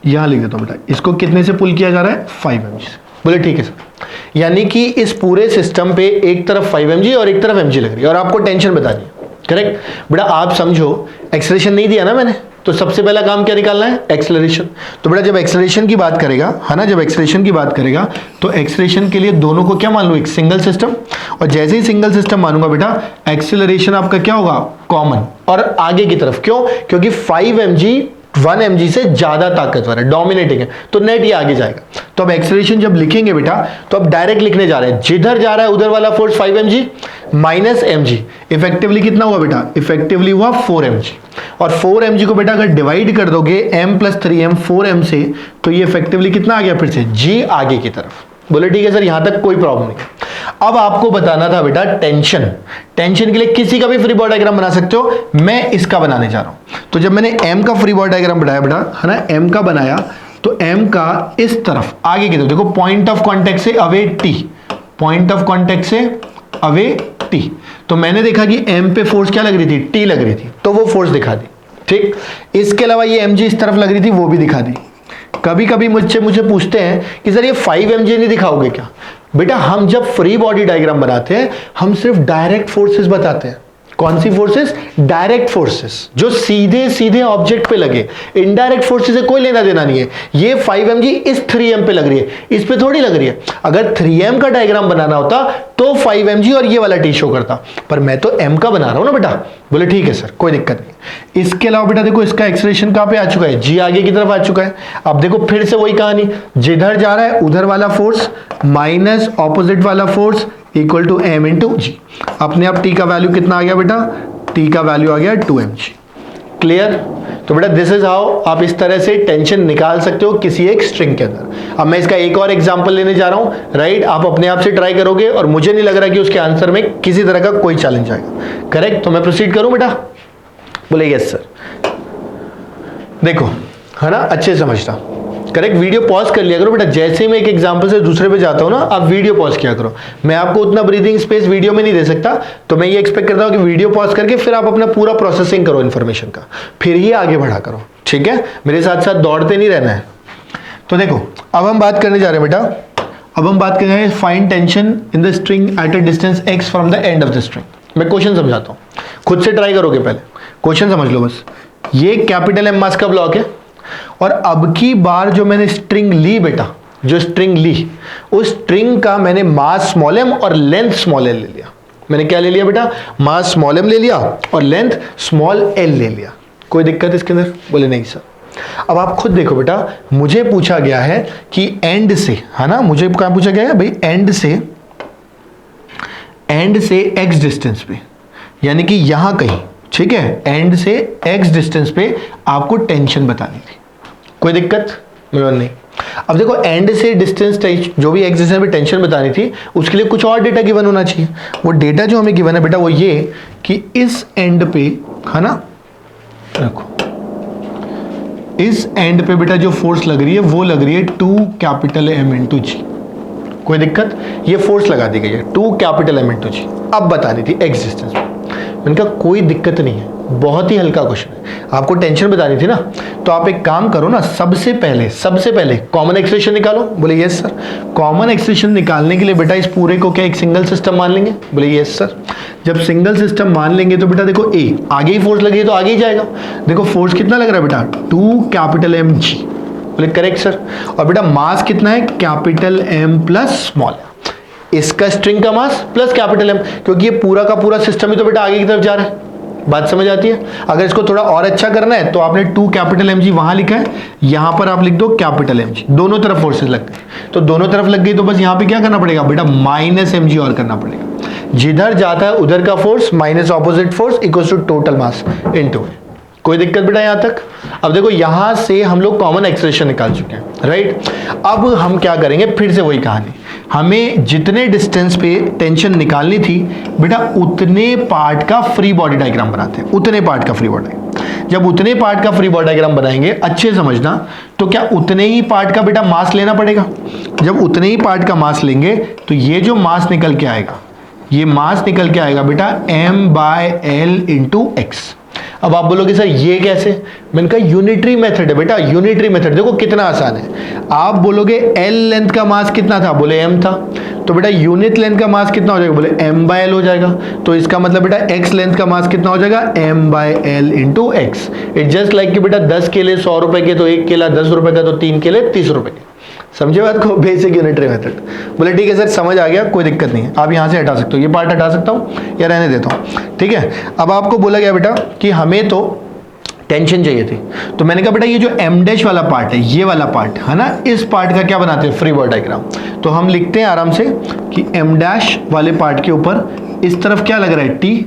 यहां लिख देता हूं बेटा। इसको कितने से पुल किया जा रहा है? 5mg से। बोले ठीक है सर। यानी कि इस पूरे सिस्टम पे एक तरफ 5mg और एक तरफ mg लग रही है और आपको टेंशन बतानी है, करेक्ट। बेटा आप समझो, एक्सेलरेशन नहीं दिया ना मैंने, तो सबसे पहला काम क्या निकालना है? एक्सेलरेशन। तो बेटा जब एक्सेलरेशन की बात करेगा, है ना, जब एक्सेलरेशन की बात करेगा तो एक्सेलरेशन के लिए दोनों को क्या मान लो? एक सिंगल सिस्टम। और जैसे ही सिंगल सिस्टम मानूंगा बेटा, एक्सेलरेशन आपका क्या होगा? कॉमन, और आगे की तरफ। क्यों? क्योंकि 5mg 1mg से ज्यादा ताकतवर है, डोमिनेटिंग है, तो नेट ये आगे जाएगा। तो अब एक्सेलरेशन जब लिखेंगे बेटा तो अब डायरेक्ट लिखने जा रहे हैं, जिधर जा रहा है उधर वाला force 5mg minus mg, effectively कितना हुआ बेटा? इफेक्टिवली हुआ 4mg। और 4mg को बेटा अगर डिवाइड कर दोगे m + 3m 4m से, तो ये इफेक्टिवली कितना आ गया? फिर से g आगे की तरफ। बोले ठीक है सर, यहां तक कोई प्रॉब्लम नहीं। अब आपको बताना था बेटा टेंशन। टेंशन के लिए किसी का भी फ्री बॉडी डायग्राम बना सकते हो, मैं इसका बनाने जा रहा हूं। तो जब मैंने m का फ्री बॉडी डायग्राम बनाया बेटा, है ना, m का बनाया, तो m का इस तरफ आगे की तरफ देखो, पॉइंट ऑफ कांटेक्ट से away t, point of contact से अवे t। तो मैंने देखा कि m पे फोर्स क्या लग रही थी? t लग रही थी, तो वो फोर्स दिखा दी, ठीक। इसके अलावा ये mg इस तरफ लग रही थी, वो भी दिखा दी। कभी कभी मुझे पूछते हैं कि सर ये 5mg नहीं दिखाओगे क्या? बेटा हम जब फ्री बॉडी डायग्राम बनाते हैं हम सिर्फ डायरेक्ट फोर्सेस बताते हैं। कौन सी फोर्सेस? डायरेक्ट फोर्सेस, जो सीधे सीधे ऑब्जेक्ट पे लगे। इनडायरेक्ट फोर्सेस से कोई लेना देना नहीं है। ये 5mg इस 3m पे लग रही है, इस पे थोड़ी लग रही है। अगर 3m का डायग्राम बनाना होता तो 5mg और ये वाला t शो करता, पर मैं तो m का बना रहा हूं ना बेटा। बोले ठीक है सर, कोई दिक्कत नहीं। इसके अलावा बेटा देखो इसका एक्सेलरेशन कहां पे आ चुका है? g आगे की तरफ आ चुका है। अब देखो फिर से वही कहानी, जिधर जा रहा है उधर वाला फोर्स माइनस ऑपोजिट वाला force equal to m into g. अपने आप t का वैल्यू कितना आ गया बेटा? t का वैल्यू आ गया 2mg। क्लियर? तो बेटा दिस इज हाउ आप इस तरह से टेंशन निकाल सकते हो किसी एक स्ट्रिंग के अंदर। अब मैं इसका एक और एग्जांपल लेने जा रहा हूं, राइट। आप अपने आप से ट्राई करोगे और मुझे नहीं लग रहा कि उसके आंसर में किसी तरह का कोई चैलेंज आएगा, करेक्ट। तो मैं प्रोसीड करूं बेटा? बोले यस सर। देखो, है ना, अच्छे समझना। करेक्ट, वीडियो पॉज कर लिया करो बेटा, जैसे ही मैं एक एग्जांपल से दूसरे पे जाता हूं ना, आप वीडियो पॉज किया करो। मैं आपको उतना ब्रीदिंग स्पेस वीडियो में नहीं दे सकता, तो मैं ये एक्सपेक्ट करता हूं कि वीडियो पॉज करके फिर आप अपना पूरा प्रोसेसिंग करो इन्फॉर्मेशन का, फिर ही आगे बढ़ा करो, ठीक है, मेरे साथ साथ दौड़ते नहीं रहना है। तो देखो अब हम बात करने जा रहे हैं बेटा, अब हम बात कर रहे हैं find tension in the string at a distance x from the end of the string. मैं क्वेश्चन समझाता हूं, खुद से ट्राई करोगे, पहले क्वेश्चन समझ लो बस। ये कैपिटल M मास का ब्लॉक है, और अब की बार जो मैंने स्ट्रिंग ली बेटा, जो स्ट्रिंग ली, उस स्ट्रिंग का मैंने मास स्मॉल m और लेंथ स्मॉल l ले लिया। मैंने क्या ले लिया बेटा, मास स्मॉल m ले लिया और लेंथ स्मॉल l ले लिया। कोई दिक्कत इसके अंदर? बोले नहीं सर। अब आप खुद देखो बेटा, मुझे पूछा गया है कि एंड से, है ना, मुझे क्या पूछा गया है भाई, एंड से x डिस्टेंस पे, यानी कि यहां कहीं, ठीक है, एंड से x डिस्टेंस पे आपको टेंशन बतानी थी। कोई दिक्कत? मतलब नहीं। अब देखो, एंड से डिस्टेंस जो भी x डिस्टेंस पे टेंशन बतानी थी, उसके लिए कुछ और डेटा गिवन होना चाहिए। वो डेटा जो हमें गिवन है बेटा वो ये कि इस एंड पे, है ना, देखो इस एंड पे बेटा जो फोर्स लग रही है वो लग रही है 2 कैपिटल M इंटू जी। कोई दिक्कत? ये फोर्स लगा दी गई है 2 कैपिटल M इंटू जी। अब बतानी थी x डिस्टेंस पे। मैंने कहा कोई दिक्कत नहीं है, बहुत ही हल्का क्वेश्चन है, आपको टेंशन बतानी थी ना, तो आप एक काम करो ना, सबसे पहले कॉमन एक्सप्रेशन निकालो। बोले यस सर। कॉमन एक्सप्रेशन निकालने के लिए बेटा इस पूरे को क्या एक सिंगल सिस्टम मान लेंगे? बोले यस सर। जब सिंगल सिस्टम मान लेंगे तो बेटा देखो a आगे ही फोर्स लगी है तो आगे ही जाएगा। देखो फोर्स कितना लग रहा है बेटा, 2 कैपिटल M G। बोले करेक्ट सर। और बेटा मास कितना है, कैपिटल M प्लस स्मॉल, इसका स्ट्रिंग का मास प्लस कैपिटल M, क्योंकि ये पूरा का पूरा सिस्टम ही तो बेटा आगे की तरफ जा रहा है। बात समझ आती है? अगर इसको थोड़ा और अच्छा करना है तो आपने 2 कैपिटल M G वहां लिखा है, यहां पर आप लिख दो कैपिटल M G। दोनों तरफ फोर्सेस लग गई, तो दोनों तरफ लग गई तो बस यहां पे क्या करना पड़ेगा बेटा, माइनस mg और करना पड़ेगा। जिधर जाता है उधर का force minus opposite force equals to total mass into. कोई दिक्कत बेटा यहां तक? अब देखो यहां से हम लोग कॉमन एक्सप्रेशन निकाल चुके हैं, राइट। अब हम क्या करेंगे, फिर से वही कहानी, हमें जितने डिस्टेंस पे टेंशन निकालनी थी बेटा उतने पार्ट का फ्री बॉडी डायग्राम बनाते हैं। उतने पार्ट का फ्री बॉडी, जब उतने पार्ट का फ्री बॉडी डायग्राम बनाएंगे, अच्छे समझना, तो क्या उतने ही पार्ट का बेटा मास लेना पड़ेगा। जब उतने ही पार्ट का मास लेंगे तो ये जो मास निकल के आएगा, ये मास निकल के आएगा बेटा m/l इंटू एक्स। अब आप बोलोगे सर ये कैसे? मैंने कहा यूनिटरी मेथड है बेटा, यूनिटरी मेथड। देखो कितना आसान है। आप बोलोगे एल लेंथ का मास कितना था? बोले m था, तो बेटा यूनिट लेंथ का मास कितना हो जाएगा? बोले m/l हो जाएगा। तो इसका मतलब बेटा x लेंथ का मास कितना हो जाएगा? m/l into x. It just like कि बेटा 10 केले 100 रुपए के, तो 1 केला 10 रुपए का, तो 3 केले 30 रुपए के। समझे बात को? Basic unitary method. बोले ठीक है सर समझ आ गया, कोई दिक्कत नहीं है, आप यहां से हटा सकते हो, ये पार्ट हटा सकता हूं या रहने देता हूं, ठीक है। अब आपको बोला गया बेटा कि हमें तो टेंशन चाहिए थी, तो मैंने कहा बेटा ये जो m डैश वाला पार्ट है, ये वाला पार्ट है ना, इस पार्ट का क्या बनाते हैं, फ्री बॉडी डायग्राम। तो हम लिखते हैं आराम से कि m डैश वाले पार्ट के ऊपर इस तरफ क्या लग रहा है t,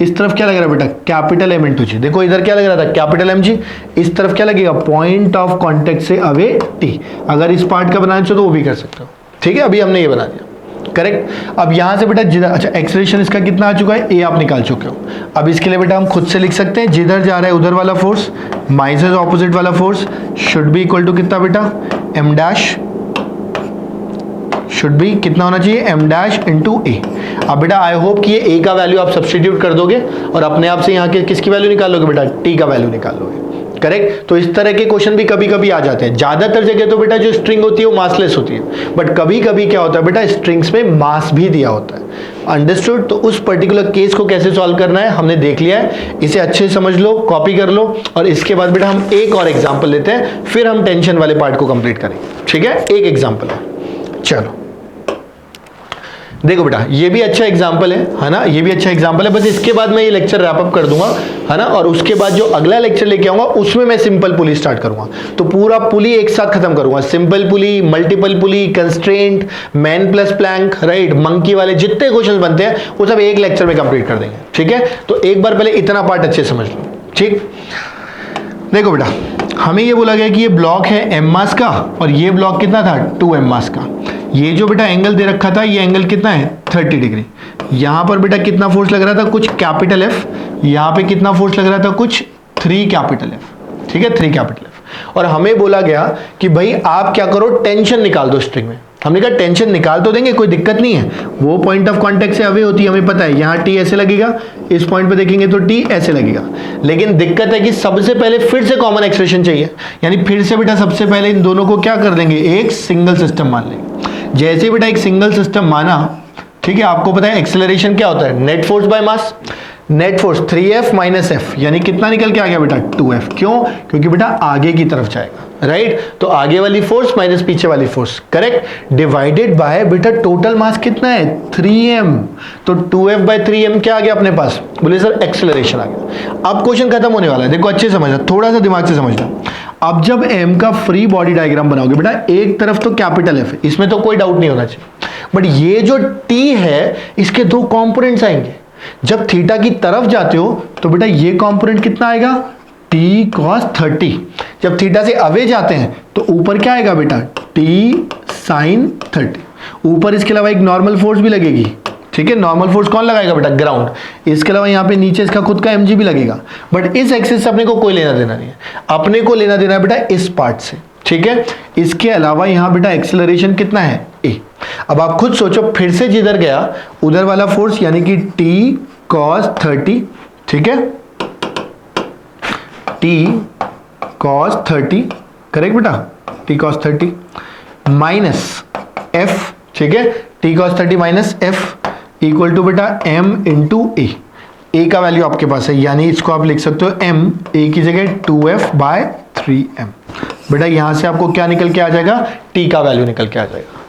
इस तरफ क्या लग रहा है बेटा कैपिटल M इंटू जी। देखो इधर क्या लग रहा था कैपिटल M G, इस तरफ क्या लगेगा पॉइंट ऑफ कांटेक्ट से अवे T। अगर इस पार्ट का बनाना चाहो तो वो भी कर सकते हो, ठीक है। अभी हमने ये बना दिया, करेक्ट। अब यहां से बेटा जिधर, अच्छा एक्सेलरेशन इसका कितना आ चुका है, A आप निकाल चुके हो। अब इसके लिए बेटा हम खुद से लिख सकते हैं, जिधर जा रहा है उधर वाला फोर्स माइनस ऑपोजिट वाला force should be equal to कितना बेटा, m डैश शुड बी कितना होना चाहिए, m डैश इंटू ए। अब बेटा आई होप कि ये a का वैल्यू आप सब्स्टिट्यूट कर दोगे और अपने आप से यहाँ के किसकी वैल्यू निकाल लोगे बेटा, t का वैल्यू निकाल लोगे, करेक्ट। तो इस तरह के क्वेश्चन भी कभी कभी आ जाते हैं। ज्यादातर जगह तो बेटा जो स्ट्रिंग होती है वो मासलेस होती है, बट कभी कभी क्या होता है बेटा स्ट्रिंग्स में मास भी दिया होता है। अंडरस्टूड? तो उस पर्टिकुलर केस को कैसे सॉल्व करना है हमने देख लिया है, इसे अच्छे से समझ लो, कॉपी कर लो, और इसके बाद बेटा हम एक और एग्जाम्पल लेते हैं, फिर हम टेंशन वाले पार्ट को कंप्लीट करेंगे, ठीक है। एक एग्जाम्पल है, चलो देखो बेटा ये भी अच्छा एग्जाम्पल है ना, ये भी अच्छा एग्जाम्पल है। बस इसके बाद मैं ये लेक्चर रैप अप कर दूंगा, है ना, और उसके बाद जो अगला लेक्चर लेके आऊंगा उसमें मैं सिंपल पुली स्टार्ट करूंगा। तो पूरा पुली एक साथ खत्म करूंगा, simple pulley, multiple pulley, constraint, man plus plank, right, monkey वाले जितने क्वेश्चन बनते हैं वो सब एक लेक्चर में कंप्लीट कर देंगे, ठीक है। तो एक बार पहले इतना पार्ट अच्छे समझ लो, ठीक। देखो बेटा हमें ये बोला गया कि ये ब्लॉक है m मास का और ये ब्लॉक कितना था 2m मास का। ये जो बेटा एंगल दे रखा था, ये एंगल कितना है 30 डिग्री। यहाँ पर बेटा कितना फोर्स लग रहा था, कुछ कैपिटल F। यहाँ पे कितना फोर्स लग रहा था, कुछ 3 कैपिटल F, ठीक है, 3 कैपिटल F। और हमें बोला गया कि भाई आप क्या करो, टेंशन निकाल दो स्ट्रिंग में। हमने कहा टेंशन निकाल तो देंगे, कोई दिक्कत नहीं है, वो पॉइंट ऑफ कांटेक्ट से अवे होती है, हमें पता है। यहाँ टी ऐसे लगेगा, इस पॉइंट पे देखेंगे तो टी ऐसे लगेगा। लेकिन दिक्कत है कि सबसे पहले फिर से कॉमन एक्सप्रेशन चाहिए, यानी फिर से बेटा सबसे पहले इन दोनों को क्या कर देंगे, एक सिंगल सिस्टम मान लेंगे। जैसे बेटा एक सिंगल सिस्टम माना, ठीक है, आपको पता है एक्सेलरेशन क्या होता है, net force by mass. Net force 3F minus F, यानी कितना निकल के आ गया बेटा 2F। क्यों? क्योंकि बेटा आगे की तरफ जाएगा, राइट। तो आगे वाली फोर्स माइनस पीछे वाली फोर्स, करेक्ट, डिवाइडेड बाय बेटा टोटल मास कितना है 3m, तो 2F बाय 3m क्या आ गया अपने पास, बोले सर एक्सेलरेशन आ गया। अब क्वेश्चन खत्म होने वाला है, देखो अच्छे समझना, थोड़ा सा दिमाग से समझना। अब जब m का फ्री बॉडी डायग्राम बनाओगे बेटा, एक तरफ तो कैपिटल F है, इसमें तो कोई डाउट नहीं होना चाहिए, बट ये जो t है इसके दो कंपोनेंट्स आएंगे। जब थीटा की तरफ जाते हो तो बेटा ये कंपोनेंट कितना आएगा, t cos 30। जब थीटा से अवे जाते हैं तो ऊपर क्या आएगा बेटा, t sin 30। ऊपर इसके अलावा एक नॉर्मल फोर्स भी लगेगी, ठीक है। नॉर्मल फोर्स कौन लगाएगा बेटा, ग्राउंड। इसके अलावा यहाँ पे नीचे इसका खुद का mg भी लगेगा, बट इस एक्सिस से अपने को कोई लेना देना नहीं है, अपने को लेना देना है बेटा इस पार्ट से, ठीक है। इसके अलावा यहाँ बेटा एक्सेलरेशन कितना है, a। अब आप खुद सोचो, फिर से जिधर गया उधर वाला फोर्स, यानी कि t cos 30, ठीक है, t cos 30, करेक्ट बेटा, t cos 30 माइनस f, ठीक है, t cos 30 minus f equal to बेटा m इंटू a। a का वैल्यू आपके पास है, यानी इसको आप लिख सकते हो m, a की जगह 2f बाय 3m। बेटा यहां से आपको क्या निकल के आ जाएगा, t का वैल्यू निकल के आ जाएगा।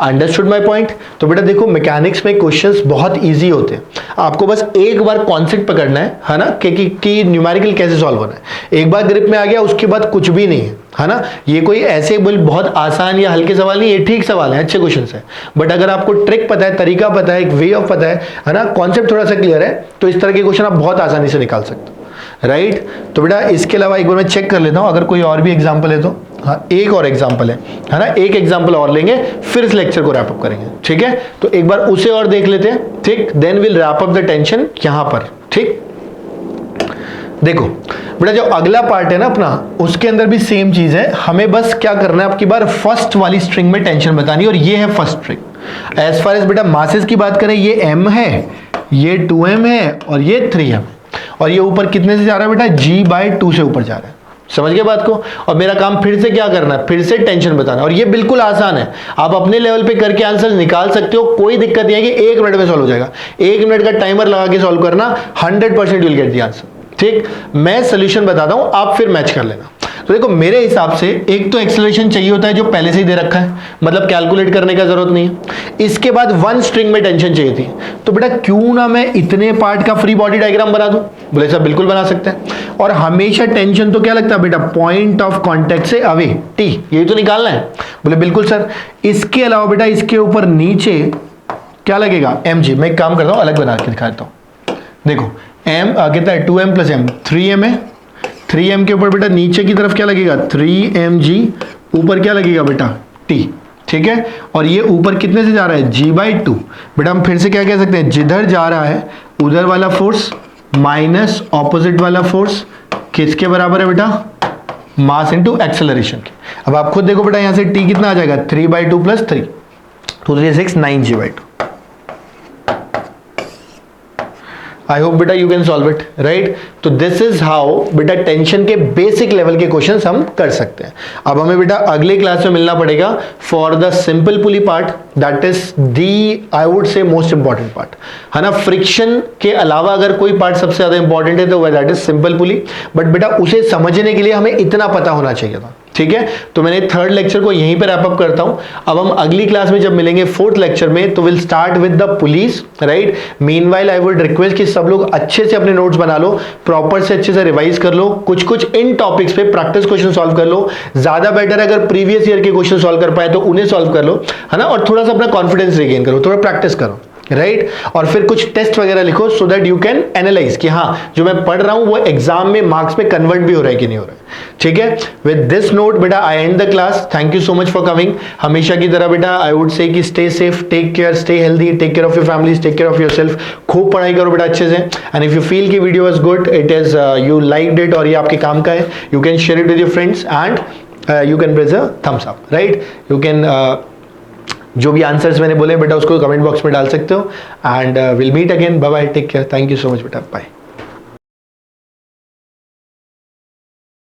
Understood my point. तो बेटा देखो मैकेनिक्स में क्वेश्चंस बहुत इजी होते हैं, आपको बस एक बार कॉन्सेप्ट पकड़ना है ना, कि न्यूमेरिकल कैसे सॉल्व होना है। एक बार ग्रिप में आ गया उसके बाद कुछ भी नहीं है ना। ये कोई ऐसे बहुत आसान या हल्के सवाल नहीं, ये ठीक सवाल है, अच्छे क्वेश्चन है, बट अगर आपको ट्रिक पता है, तरीका पता है, एक वे ऑफ पता है ना, कॉन्सेप्ट थोड़ा सा क्लियर है, तो इस तरह के क्वेश्चन आप बहुत आसानी से निकाल सकते हो, राइट। तो बेटा इसके अलावा एक बार मैं चेक कर लेता हूं अगर कोई और भी एग्जांपल है तो। हाँ, एक और एग्जांपल है ना, एक एग्जांपल और लेंगे फिर इस लेक्चर को रैप अप करेंगे, ठीक है। तो एक बार उसे और देख लेते हैं, ठीक, then will wrap up the tension यहां पर, ठीक। देखो बेटा जो अगला पार्ट है ना अपना, उसके अंदर भी सेम चीज है, हमें बस क्या करना है, आपकी बार फर्स्ट वाली स्ट्रिंग में टेंशन बतानी, और ये है first string. As far as बेटा मासेस की बात करें, ये m है, ये 2m है और ये 3m है, और ये ऊपर कितने से जा रहा है बेटा, g/2 से ऊपर जा रहा है। समझ गए बात को। और मेरा काम फिर से क्या करना है, फिर से टेंशन बताना, और ये बिल्कुल आसान है, आप अपने लेवल पे करके आंसर निकाल सकते हो, कोई दिक्कत नहीं है कि 1 मिनट में सॉल्व हो जाएगा। 1 मिनट का टाइमर लगा के सॉल्व करना, 100% विल गेट द आंसर, ठीक। मैं सोल्यूशन बताता हूं, आप फिर मैच कर लेना। तो देखो मेरे हिसाब से एक तो एक्सेलरेशन चाहिए होता है जो पहले से ही दे रखा है, मतलब कैलकुलेट करने का जरूरत नहीं है। इसके बाद वन स्ट्रिंग में टेंशन चाहिए थी, तो बेटा क्यों ना मैं इतने पार्ट का फ्री बॉडी डायग्राम बना दूं, बोले साहब बिल्कुल बना सकते हैं। और हमेशा टेंशन तो क्या लगता है बेटा, पॉइंट ऑफ कॉन्टेक्ट से अवे टी, यही तो निकालना है, बोले बिल्कुल सर। इसके अलावा बेटा इसके ऊपर नीचे क्या लगेगा, mg। मैं एक काम करता हूं, अलग बना के दिखाता हूं। देखो m कितना है, 2m प्लस m, 3m है, 3m के ऊपर बेटा नीचे की तरफ क्या लगेगा, 3mg, ऊपर क्या लगेगा बेटा t, ठीक है। और ये ऊपर कितने से जा रहा है, g/2। बेटा हम फिर से क्या कह सकते हैं, जिधर जा रहा है उधर वाला फोर्स माइनस ऑपोजिट वाला फोर्स किसके बराबर है बेटा, मास इनटू एक्सेलरेशन के। अब आप खुद देखो बेटा, यहां से t कितना आ जाएगा, 3/2 प्लस 3, 2 3 6 9 g/2। आई होप बेटा you can solve it, right. तो दिस इज हाउ बेटा टेंशन के बेसिक लेवल के क्वेश्चंस हम कर सकते हैं। अब हमें बेटा अगले क्लास में मिलना पड़ेगा for the simple pulley part, that is the I would से मोस्ट इंपॉर्टेंट पार्ट, है ना। फ्रिक्शन के अलावा अगर कोई पार्ट सबसे ज्यादा इंपॉर्टेंट है तो वह that is simple pulley, but बेटा उसे समझने के लिए हमें इतना पता होना चाहिए था, ठीक है। तो मैंने थर्ड लेक्चर को यहीं पे रैप अप करता हूं। अब हम अगली क्लास में जब मिलेंगे फोर्थ लेक्चर में, तो will start with the police, right. Meanwhile I would request कि सब लोग अच्छे से अपने नोट्स बना लो, प्रॉपर से अच्छे से रिवाइज कर लो, कुछ कुछ इन टॉपिक्स पे प्रैक्टिस क्वेश्चन सॉल्व कर लो। ज्यादा बेटर अगर प्रीवियस ईयर के क्वेश्चन सॉल्व कर पाए तो उन्हें सॉल्व कर लो, है ना। और थोड़ा सा अपना कॉन्फिडेंस रिगेन करो, थोड़ा प्रैक्टिस करो, राइट और फिर कुछ टेस्ट वगैरह लिखो so that you can analyse कि हाँ जो मैं पढ़ रहा हूं वो एग्जाम में मार्क्स में कन्वर्ट भी हो रहा है कि नहीं हो रहा है. ठीक है, विद दिस नोट बेटा I end the class. Thank you so much for coming. हमेशा की तरह बेटा आई वुड से कि stay safe, take care, stay healthy, take care of your families, take care of yourself. खूब पढ़ाई करो बेटा अच्छे से. एंड इफ यू फील कि video was good, it is you liked it और ये आपके काम का है, you can share it with your friends and you can press a thumbs up. Right, you can जो भी आंसर्स मैंने बोले बेटा उसको कमेंट बॉक्स में डाल सकते हो. And will meet again. Bye bye, take care, thank you so much बेटा, बाय.